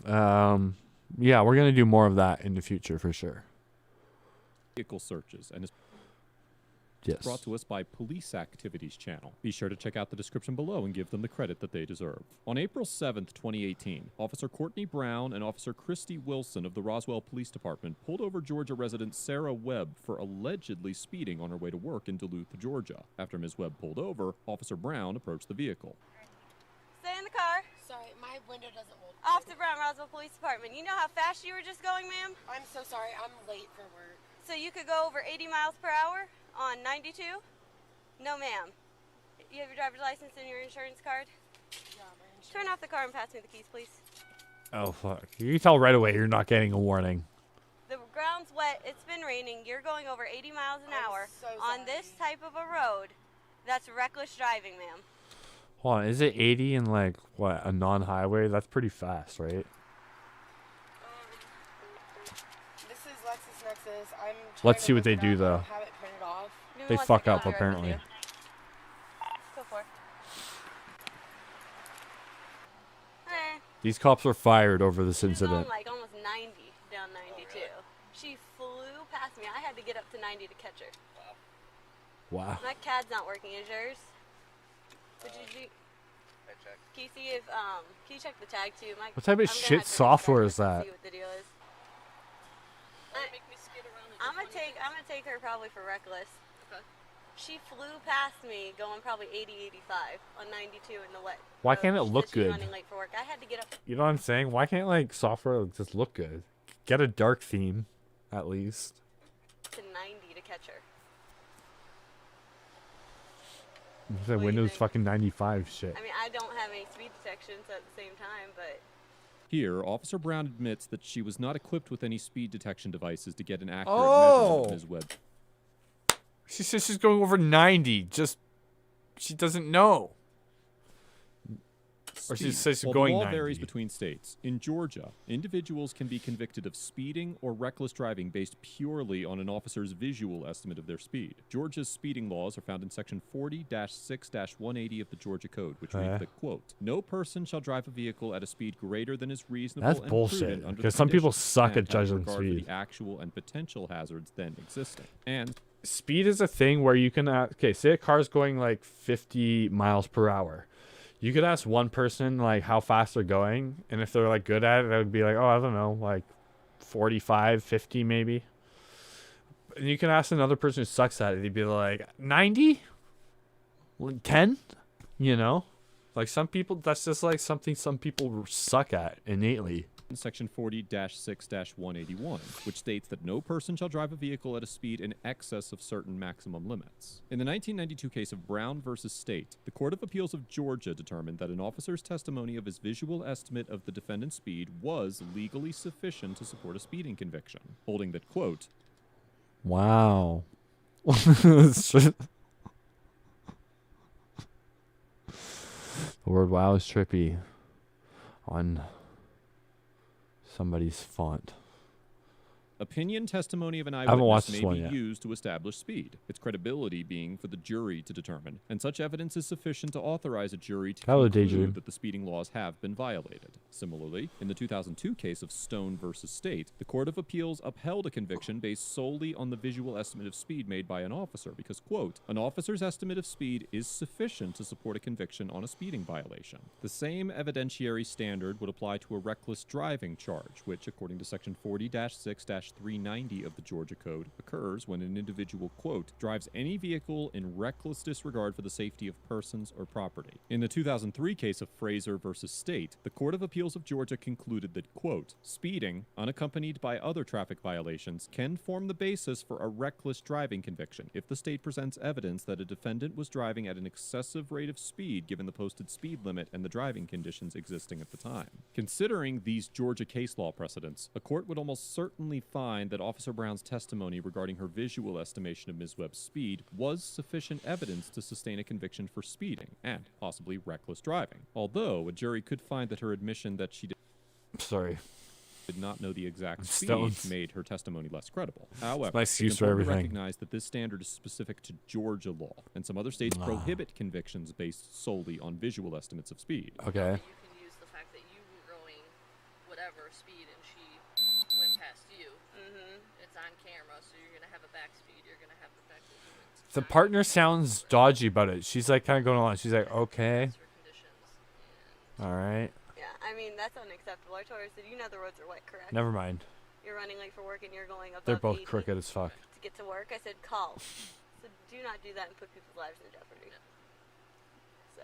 Yeah, we're gonna do more of that in the future for sure. Vehicle searches and is Yes. brought to us by Police Activities Channel. Be sure to check out the description below and give them the credit that they deserve. On April 7th, 2018, Officer Courtney Brown and Officer Christy Wilson of the Roswell Police Department pulled over Georgia resident Sarah Webb for allegedly speeding on her way to work in Duluth, Georgia. After Ms. Webb pulled over, Officer Brown approached the vehicle. Stay in the car. Sorry, my window doesn't hold. Officer Brown, Roswell Police Department. You know how fast you were just going, ma'am? I'm so sorry, I'm late for work. So you could go over 80 miles per hour on 92? No, ma'am. You have your driver's license and your insurance card? Yeah, my insurance. Turn off the car and pass me the keys, please. Oh fuck! You can tell right away you're not getting a warning. The ground's wet. It's been raining. You're going over 80 miles an hour so on this type of a road. That's reckless driving, ma'am. Hold on, is it 80 in like what, a non-highway? That's pretty fast, right? This is LexisNexis. I'm Let's see what they do though. have it printed off. They fuck up apparently. Go for it. These cops were fired over this She was incident. on like almost 90 down 92. She flew past me. I had to get up to 90 to catch her. Wow. My CAD's not working. Is yours? What did you? Can you see if can you check the tag too? What type of shit software is that? See what the deal is. I'm gonna take her probably for reckless. Okay. She flew past me going probably 80, 85 on 92 in the wet. Why can't it She look said she was good? running late for work. I had to get up. You know what I'm saying? Why can't like software just look good? Get a dark theme, at least. To 90 to catch her. The Windows fucking 95 shit. I mean, I don't have any speed detection, so at the same time, but Here, Officer Brown admits that she was not equipped with any speed detection devices to get an accurate Oh! measurement of Ms. Webb. She says she's going over 90. Just, she doesn't know. Or she Speed. says she's While going the law 90. varies between states. In Georgia, individuals can be convicted of speeding or reckless driving based purely on an officer's visual estimate of their speed. Georgia's speeding laws are found in Section 40-6-180 of the Georgia Code, which reads that, quote, "No person shall drive a vehicle at a speed greater than is reasonable That's and bullshit, prudent under because the some people conditions, suck and at have judging regard for speed. the actual and potential hazards then existing." And Speed is a thing where you can okay, say a car's going like 50 miles per hour. You could ask one person like how fast they're going, and if they're like good at it, I would be like, oh, I don't know, like 45, 50 maybe. And you can ask another person who sucks at it, they'd be like 90, 10, you know, like some people. That's just like something some people suck at innately. in Section 40-6-181, which states that no person shall drive a vehicle at a speed in excess of certain maximum limits. In the 1992 case of Brown versus State, the Court of Appeals of Georgia determined that an officer's testimony of his visual estimate of the defendant's speed was legally sufficient to support a speeding conviction, holding that, quote, Wow. The word wow is trippy on somebody's font. opinion testimony of an haven't watched eyewitness this may one be yet. used to establish speed, its credibility being for the jury to determine, and such evidence is sufficient to authorize a jury to Hello, conclude Daydream. that the speeding laws have been violated. Similarly, in the 2002 case of Stone versus State, the Court of Appeals upheld a conviction based solely on the visual estimate of speed made by an officer because, quote, "An officer's estimate of speed is sufficient to support a conviction on a speeding violation." The same evidentiary standard would apply to a reckless driving charge, which, according to Section 40-6-390 of the Georgia Code, occurs when an individual, quote, "drives any vehicle in reckless disregard for the safety of persons or property." In the 2003 case of Fraser versus State, the Court of Appeals of Georgia concluded that, quote, "Speeding, unaccompanied by other traffic violations, can form the basis for a reckless driving conviction if the state presents evidence that a defendant was driving at an excessive rate of speed given the posted speed limit and the driving conditions existing at the time." Considering these Georgia case law precedents, a court would almost certainly find that Officer Brown's testimony regarding her visual estimation of Ms. Webb's speed was sufficient evidence to sustain a conviction for speeding and possibly reckless driving. Although a jury could find that her admission that she did Sorry. did not know the exact speed Stones. made her testimony less credible. However, my excuse it's for important to everything. recognize that this standard is specific to Georgia law, and some other states prohibit convictions based solely on visual estimates of speed. Okay. You can use the fact that you were going whatever speed and she went past you. It's on camera, so you're gonna have a back speed. You're gonna have the fact that you went. The partner sounds dodgy about it. She's like kind of going along. She's like, okay. All right. Yeah, I mean, that's unacceptable. I told her, I said, you know the roads are wet, correct? Never mind. You're running late for work and you're going above They're both 80 crooked as fuck. to get to work. I said, call. So do not do that and put people's lives in jeopardy. So,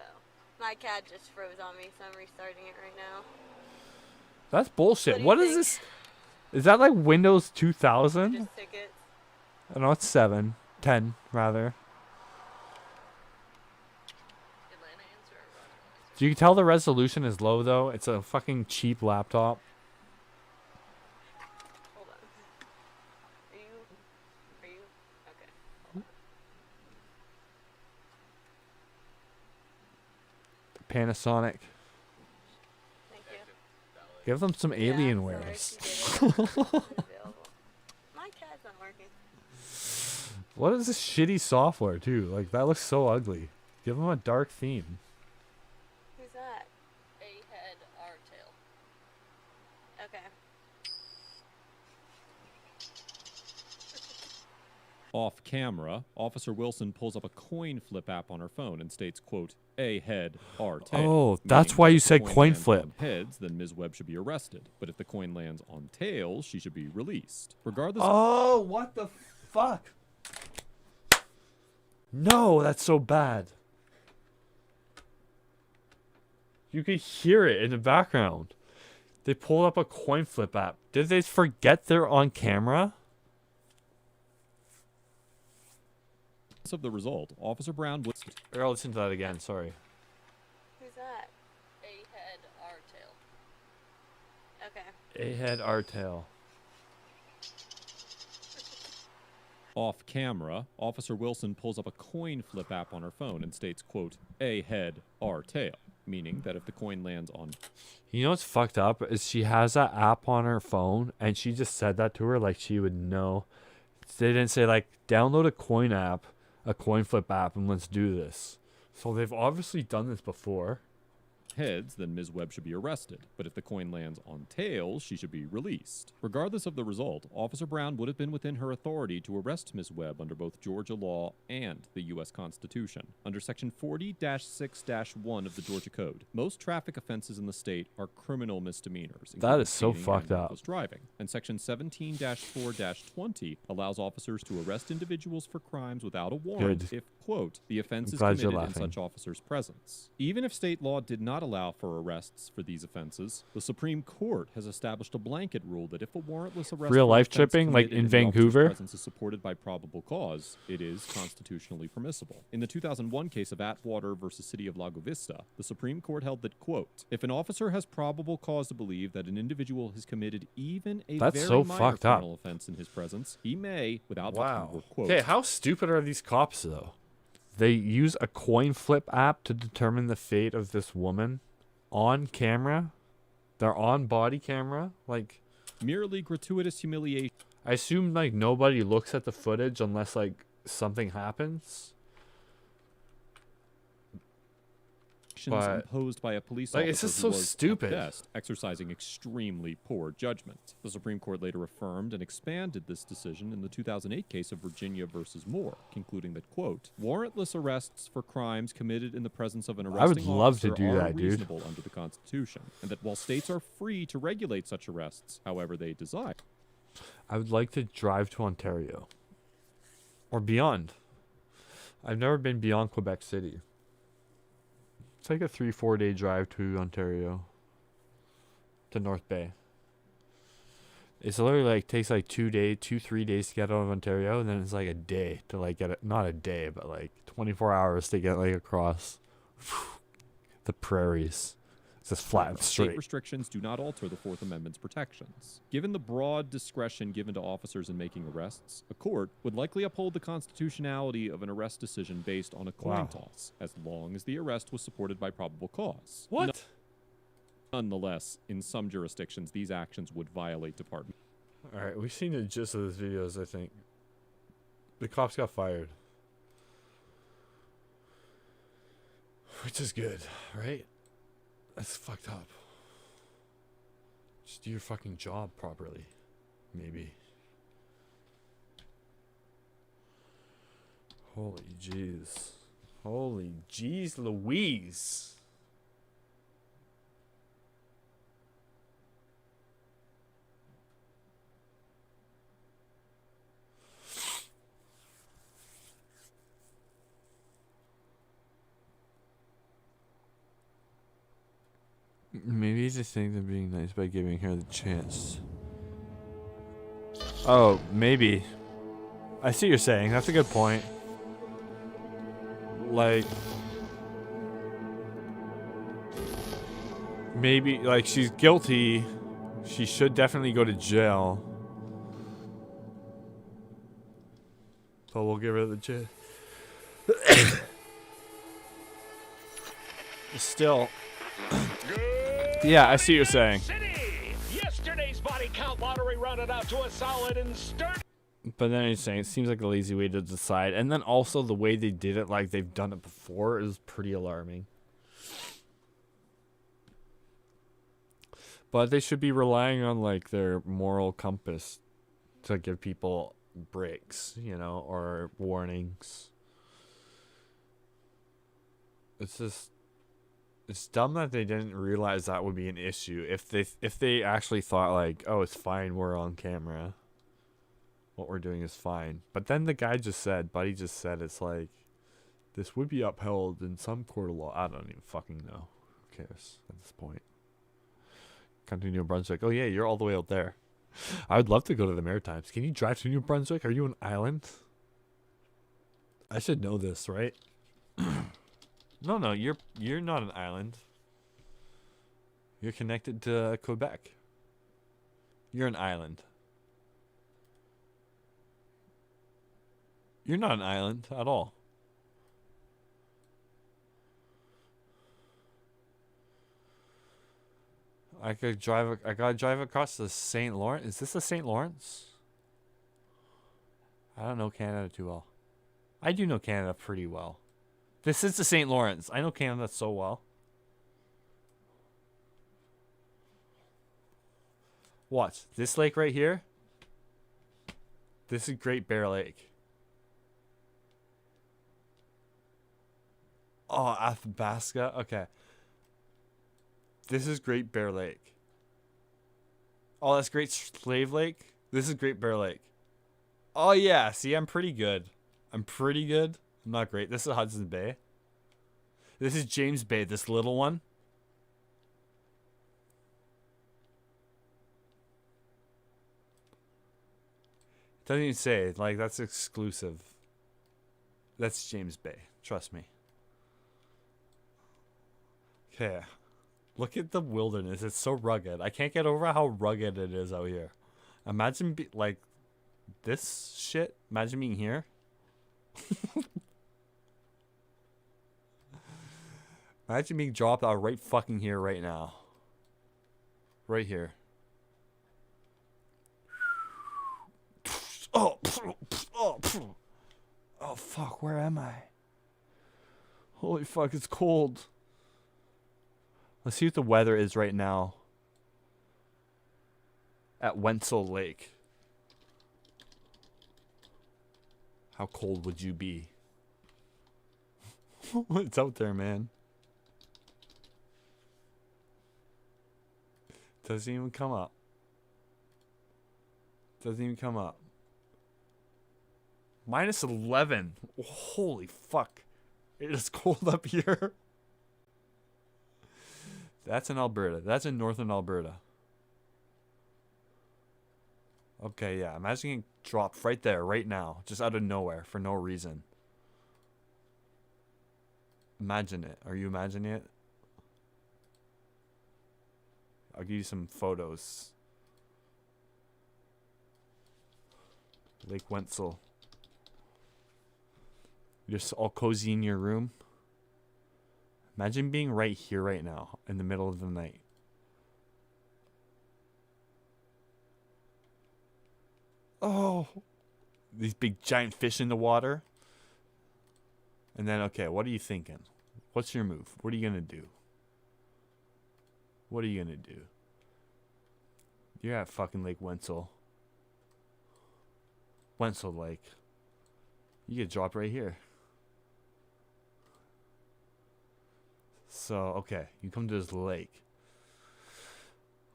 my CAD just froze on me, so I'm restarting it right now. That's bullshit. What What do you is this? Is that like Windows 2000? Just tickets. I know it's 7. 10, rather. Do you tell the resolution is low, though? It's a fucking cheap laptop. Hold on. Are you? Okay. Panasonic. Thank you. Give them some Alienwares. My CAD's not working. What is this shitty software, too? Like, that looks so ugly. Give them a dark theme. Who's that? A head, R tail. Okay. Off camera, Officer Wilson pulls up a coin flip app on her phone and states, quote, A head, R tail. Oh, that's meaning why that you if the said coin lands flip. on heads, then Ms. Webb should be arrested. But if the coin lands on tails, she should be released. Regardless Oh, what the fuck? No, that's so bad. You could hear it in the background. They pulled up a coin flip app. Did they forget they're on camera? of the result, Officer Brown would... I'll listen to that again, sorry. Who's that? A head, R tail. Okay. A head, R tail. Off camera, Officer Wilson pulls up a coin flip app on her phone and states, quote, A head, R tail, meaning that if the coin lands on... You know what's fucked up is she has that app on her phone and she just said that to her like she would know. They didn't say like, download a coin app, a coin flip app, and let's do this. So they've obviously done this before. Heads, then Ms. Webb should be arrested. But if the coin lands on tails, she should be released. Regardless of the result, Officer Brown would have been within her authority to arrest Ms. Webb under both Georgia law and the U.S. Constitution. Under Section 40-6-1 of the Georgia Code, most traffic offenses in the state are criminal misdemeanors. That is so including speeding fucked and up. reckless driving. And Section 17-4-20 allows officers to arrest individuals for crimes without a warrant Good. if, quote, the offense is glad you're committed in laughing. such officer's presence. Even if state law did not allow for arrests for these offenses, the Supreme Court has established a blanket rule that if a warrantless arrest Real for life offense tripping, like committed in the officer's Vancouver? presence is supported by probable cause, it is constitutionally permissible. In the 2001 case of Atwater versus City of Lago Vista, the Supreme Court held that, quote, if an officer has probable cause to believe that an individual has committed even a That's very so minor fucked up. criminal offense in his presence, he may, without Wow. quote, Okay, how stupid are these cops though? They use a coin flip app to determine the fate of this woman on camera. They're on body camera. Like, merely gratuitous humiliation. I assume like nobody looks at the footage unless like something happens. But imposed by a police like, officer it's just who so was, at stupid. best, exercising extremely poor judgment. The Supreme Court later affirmed and expanded this decision in the 2008 case of Virginia versus Moore, concluding that, quote, warrantless arrests for crimes committed in the presence of an I would arresting love to officer do are that, dude. reasonable under the Constitution, and that while states are free to regulate such arrests however they desire. I would like to drive to Ontario or beyond. I've never been beyond Quebec City. It's like a 3-4 day drive to Ontario, to North Bay. It's literally like takes like 3 days to get out of Ontario, and then it's like a day to like get it. Not a day, but like 24 hours to get like across the prairies. It's just flat and State straight. restrictions do not alter the Fourth Amendment's protections. Given the broad discretion given to officers in making arrests, a court would likely uphold the constitutionality of an arrest decision based on a coin Wow. toss, as long as the arrest was supported by probable cause. What? Nonetheless, in some jurisdictions, these actions would violate department. Alright, we've seen the gist of this videos, I think. The cops got fired. Which is good, right? That's fucked up. Just do your fucking job properly. Maybe. Holy jeez. Holy jeez Louise. Maybe he's just saying they're being nice by giving her the chance. Oh, maybe. I see what you're saying. That's a good point. Like, maybe, like, she's guilty. She should definitely go to jail. But we'll give her the chance. Still. Yeah, I see what you're saying. Yesterday's body count lottery rounded out to a solid and sturdy. But then he's saying it seems like a lazy way to decide. And then also the way they did it, like they've done it before, is pretty alarming. But they should be relying on like their moral compass to give people breaks, you know, or warnings. It's just, it's dumb that they didn't realize that would be an issue. If they actually thought like, oh, it's fine, we're on camera. What we're doing is fine. But then the guy just said, Buddy just said, it's like, this would be upheld in some court of law. I don't even fucking know. Who cares at this point? Country New Brunswick. Oh yeah, you're all the way out there. I would love to go to the Maritimes. Can you drive to New Brunswick? Are you an island? I should know this, right? No, you're not an island. You're connected to Quebec. You're an island. You're not an island at all. I gotta drive across the St. Lawrence. Is this the St. Lawrence? I don't know Canada too well. I do know Canada pretty well. This is the St. Lawrence. I know Canada so well. What? This lake right here? This is Great Bear Lake. Oh, Athabasca? Okay. This is Great Bear Lake. Oh, that's Great Slave Lake? This is Great Bear Lake. Oh, yeah. See, I'm pretty good. I'm not great. This is Hudson Bay. This is James Bay, this little one. Doesn't even say. Like, that's exclusive. That's James Bay. Trust me. Okay. Look at the wilderness. It's so rugged. I can't get over how rugged it is out here. Imagine, like, this shit. Imagine being here. Imagine being dropped out right fucking here right now. Right here. Oh, fuck, where am I? Holy fuck, it's cold. Let's see what the weather is right now at Wenzel Lake. How cold would you be? It's out there, man. Doesn't even come up. Doesn't even come up. Minus 11. Holy fuck. It is cold up here. That's in Alberta. That's in northern Alberta. Okay, yeah. Imagine getting dropped right there, right now. Just out of nowhere, for no reason. Imagine it. Are you imagining it? I'll give you some photos. Lake Wenzel. You're just all cozy in your room. Imagine being right here right now in the middle of the night. Oh, these big giant fish in the water. And then, okay, what are you thinking? What's your move? What are you going to do? What are you going to do? You're at fucking Lake Wenzel. Wenzel Lake. You get dropped right here. So, okay, you come to this lake.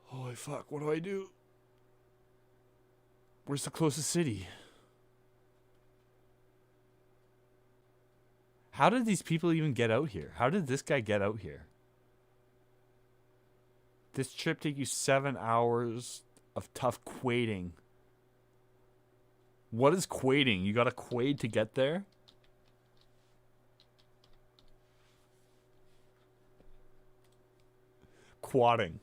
Holy fuck, what do I do? Where's the closest city? How did these people even get out here? How did this guy get out here? This trip take you 7 hours of tough quading. What is quading? You gotta quade to get there? Quadding.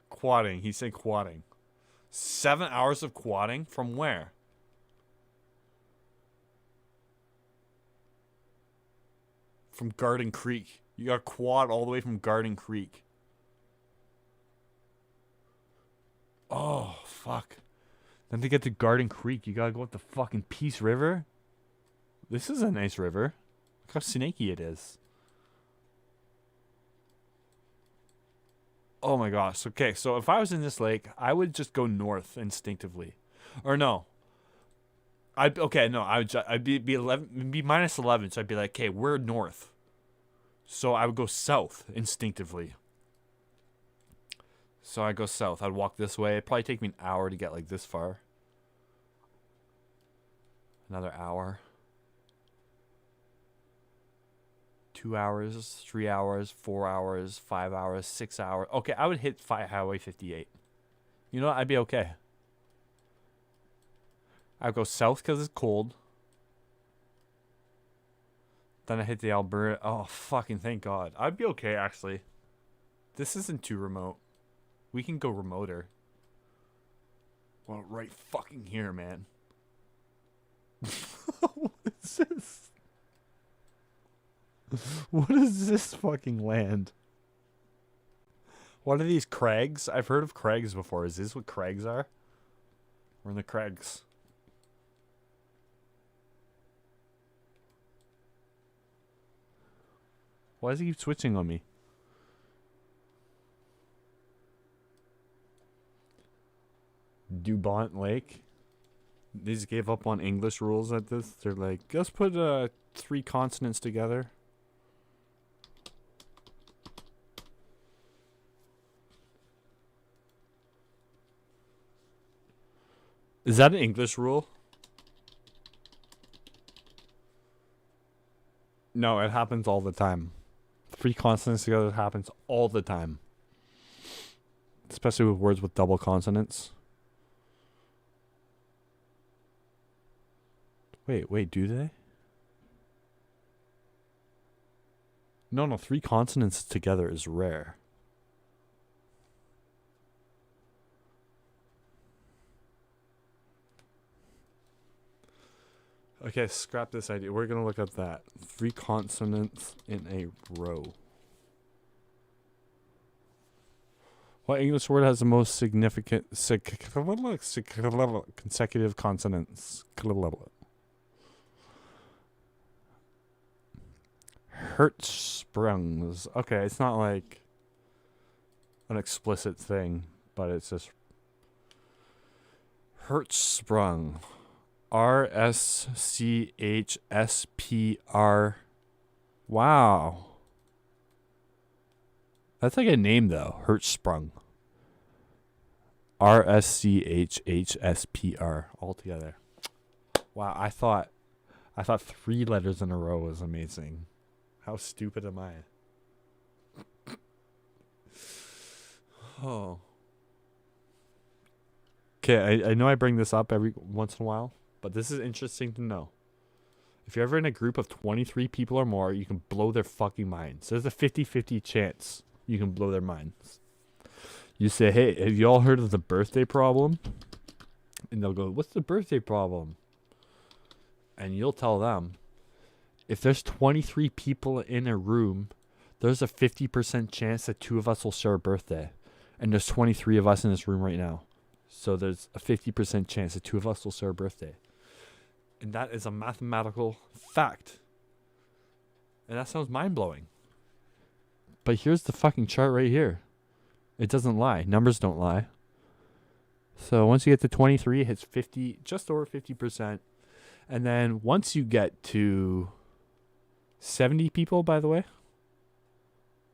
Quadding. He said quadding. 7 hours of quadding? From where? From Garden Creek. You got quad all the way from Garden Creek. Oh, fuck. Then to get to Garden Creek, you gotta go up the fucking Peace River? This is a nice river. Look how snaky it is. Oh my gosh. Okay, so if I was in this lake, I would just go north instinctively. Or no. I'd be 11, be minus 11, so I'd be like, okay, we're north. So I would go south instinctively. So I'd go south. I'd walk this way. It'd probably take me an hour to get like this far. Another hour. 2 hours, 3 hours, 4 hours, 5 hours, 6 hours. Okay, I would hit Highway 58. You know what? I'd be okay. I'd go south because it's cold. Then I hit the Alberta. Oh, fucking thank God. I'd be okay, actually. This isn't too remote. We can go remoter. Well, right fucking here, man. What is this? What is this fucking land? What are these crags? I've heard of crags before. Is this what crags are? We're in the crags. Why does he keep switching on me? Dubont Lake. They just gave up on English rules at this. They're like, let's put 3 consonants together. Is that an English rule? No, it happens all the time. 3 consonants together happens all the time. Especially with words with double consonants. Wait, do they? No, 3 consonants together is rare. Okay, scrap this idea. We're going to look up that. 3 consonants in a row. What English word has the most significant consecutive consonants? Hertzsprungs. Okay, it's not like an explicit thing, but it's just Hertzsprung. RSCHSPR. Wow. That's like a name though. Hertzsprung. RSCHHSPR all together. Wow, I thought 3 letters in a row was amazing. How stupid am I? Oh. Okay, I know I bring this up every once in a while, but this is interesting to know. If you're ever in a group of 23 people or more, you can blow their fucking minds. There's a 50-50 chance you can blow their minds. You say, hey, have you all heard of the birthday problem? And they'll go, what's the birthday problem? And you'll tell them, if there's 23 people in a room, there's a 50% chance that 2 of us will share a birthday. And there's 23 of us in this room right now. So there's a 50% chance that 2 of us will share a birthday. And that is a mathematical fact. And that sounds mind-blowing. But here's the fucking chart right here. It doesn't lie. Numbers don't lie. So once you get to 23, it hits 50, just over 50%. And then once you get to 70 people, by the way,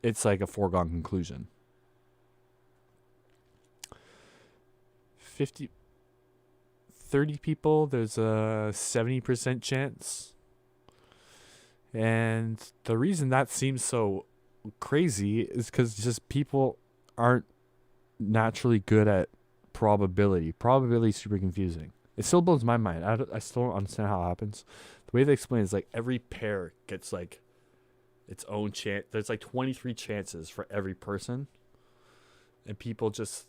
it's like a foregone conclusion. 30 people, there's a 70% chance. And the reason that seems so crazy is because just people aren't naturally good at probability. Probability is super confusing. It still blows my mind. I still don't understand how it happens. The way they explain it is like every pair gets like its own chance. There's like 23 chances for every person. And people just,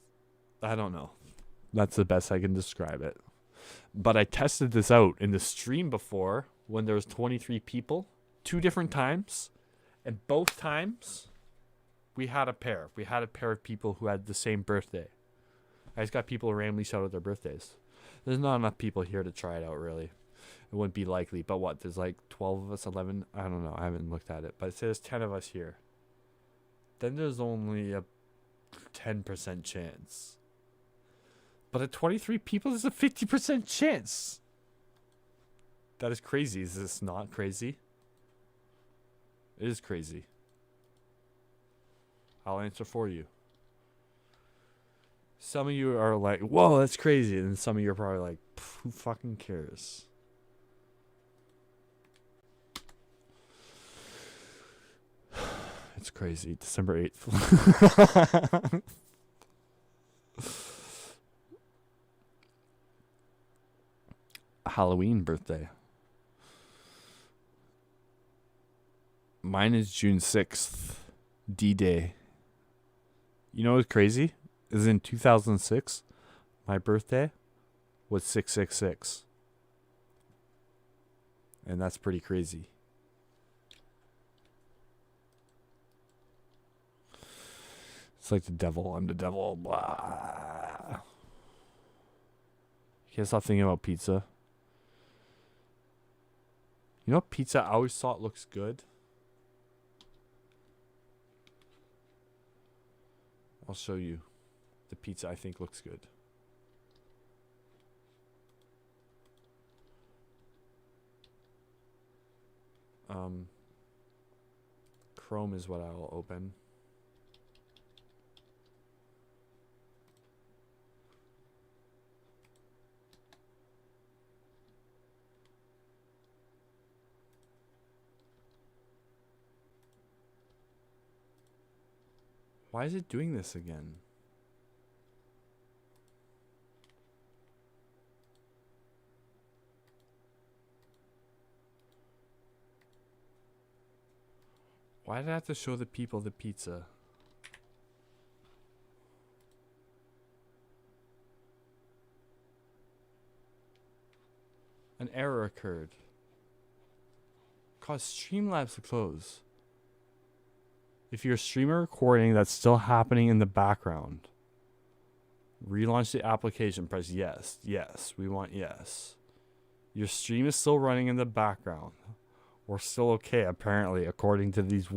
I don't know. That's the best I can describe it. But I tested this out in the stream before when there was 23 people, 2 different times. And both times we had a pair. We had a pair of people who had the same birthday. I just got people randomly shout out their birthdays. There's not enough people here to try it out, really. It wouldn't be likely. But what? There's like 12 of us, 11? I don't know. I haven't looked at it. But it says 10 of us here. Then there's only a 10% chance. But at 23 people, there's a 50% chance. That is crazy. Is this not crazy? It is crazy. I'll answer for you. Some of you are like, whoa, that's crazy. And some of you are probably like, who fucking cares? It's crazy. December 8th. Halloween birthday. Mine is June 6th. D-Day. You know what's crazy? Is in 2006, my birthday was 666. And that's pretty crazy. It's like the devil. I'm the devil. Blah. Can't stop thinking about pizza. You know pizza I always thought looks good? I'll show you the pizza I think looks good. Chrome is what I will open. Why is it doing this again? Why did I have to show the people the pizza? An error occurred. Caused Streamlabs to close. If you're streaming a recording that's still happening in the background, relaunch the application, press yes. Yes, we want yes. Your stream is still running in the background. We're still okay, apparently, according to these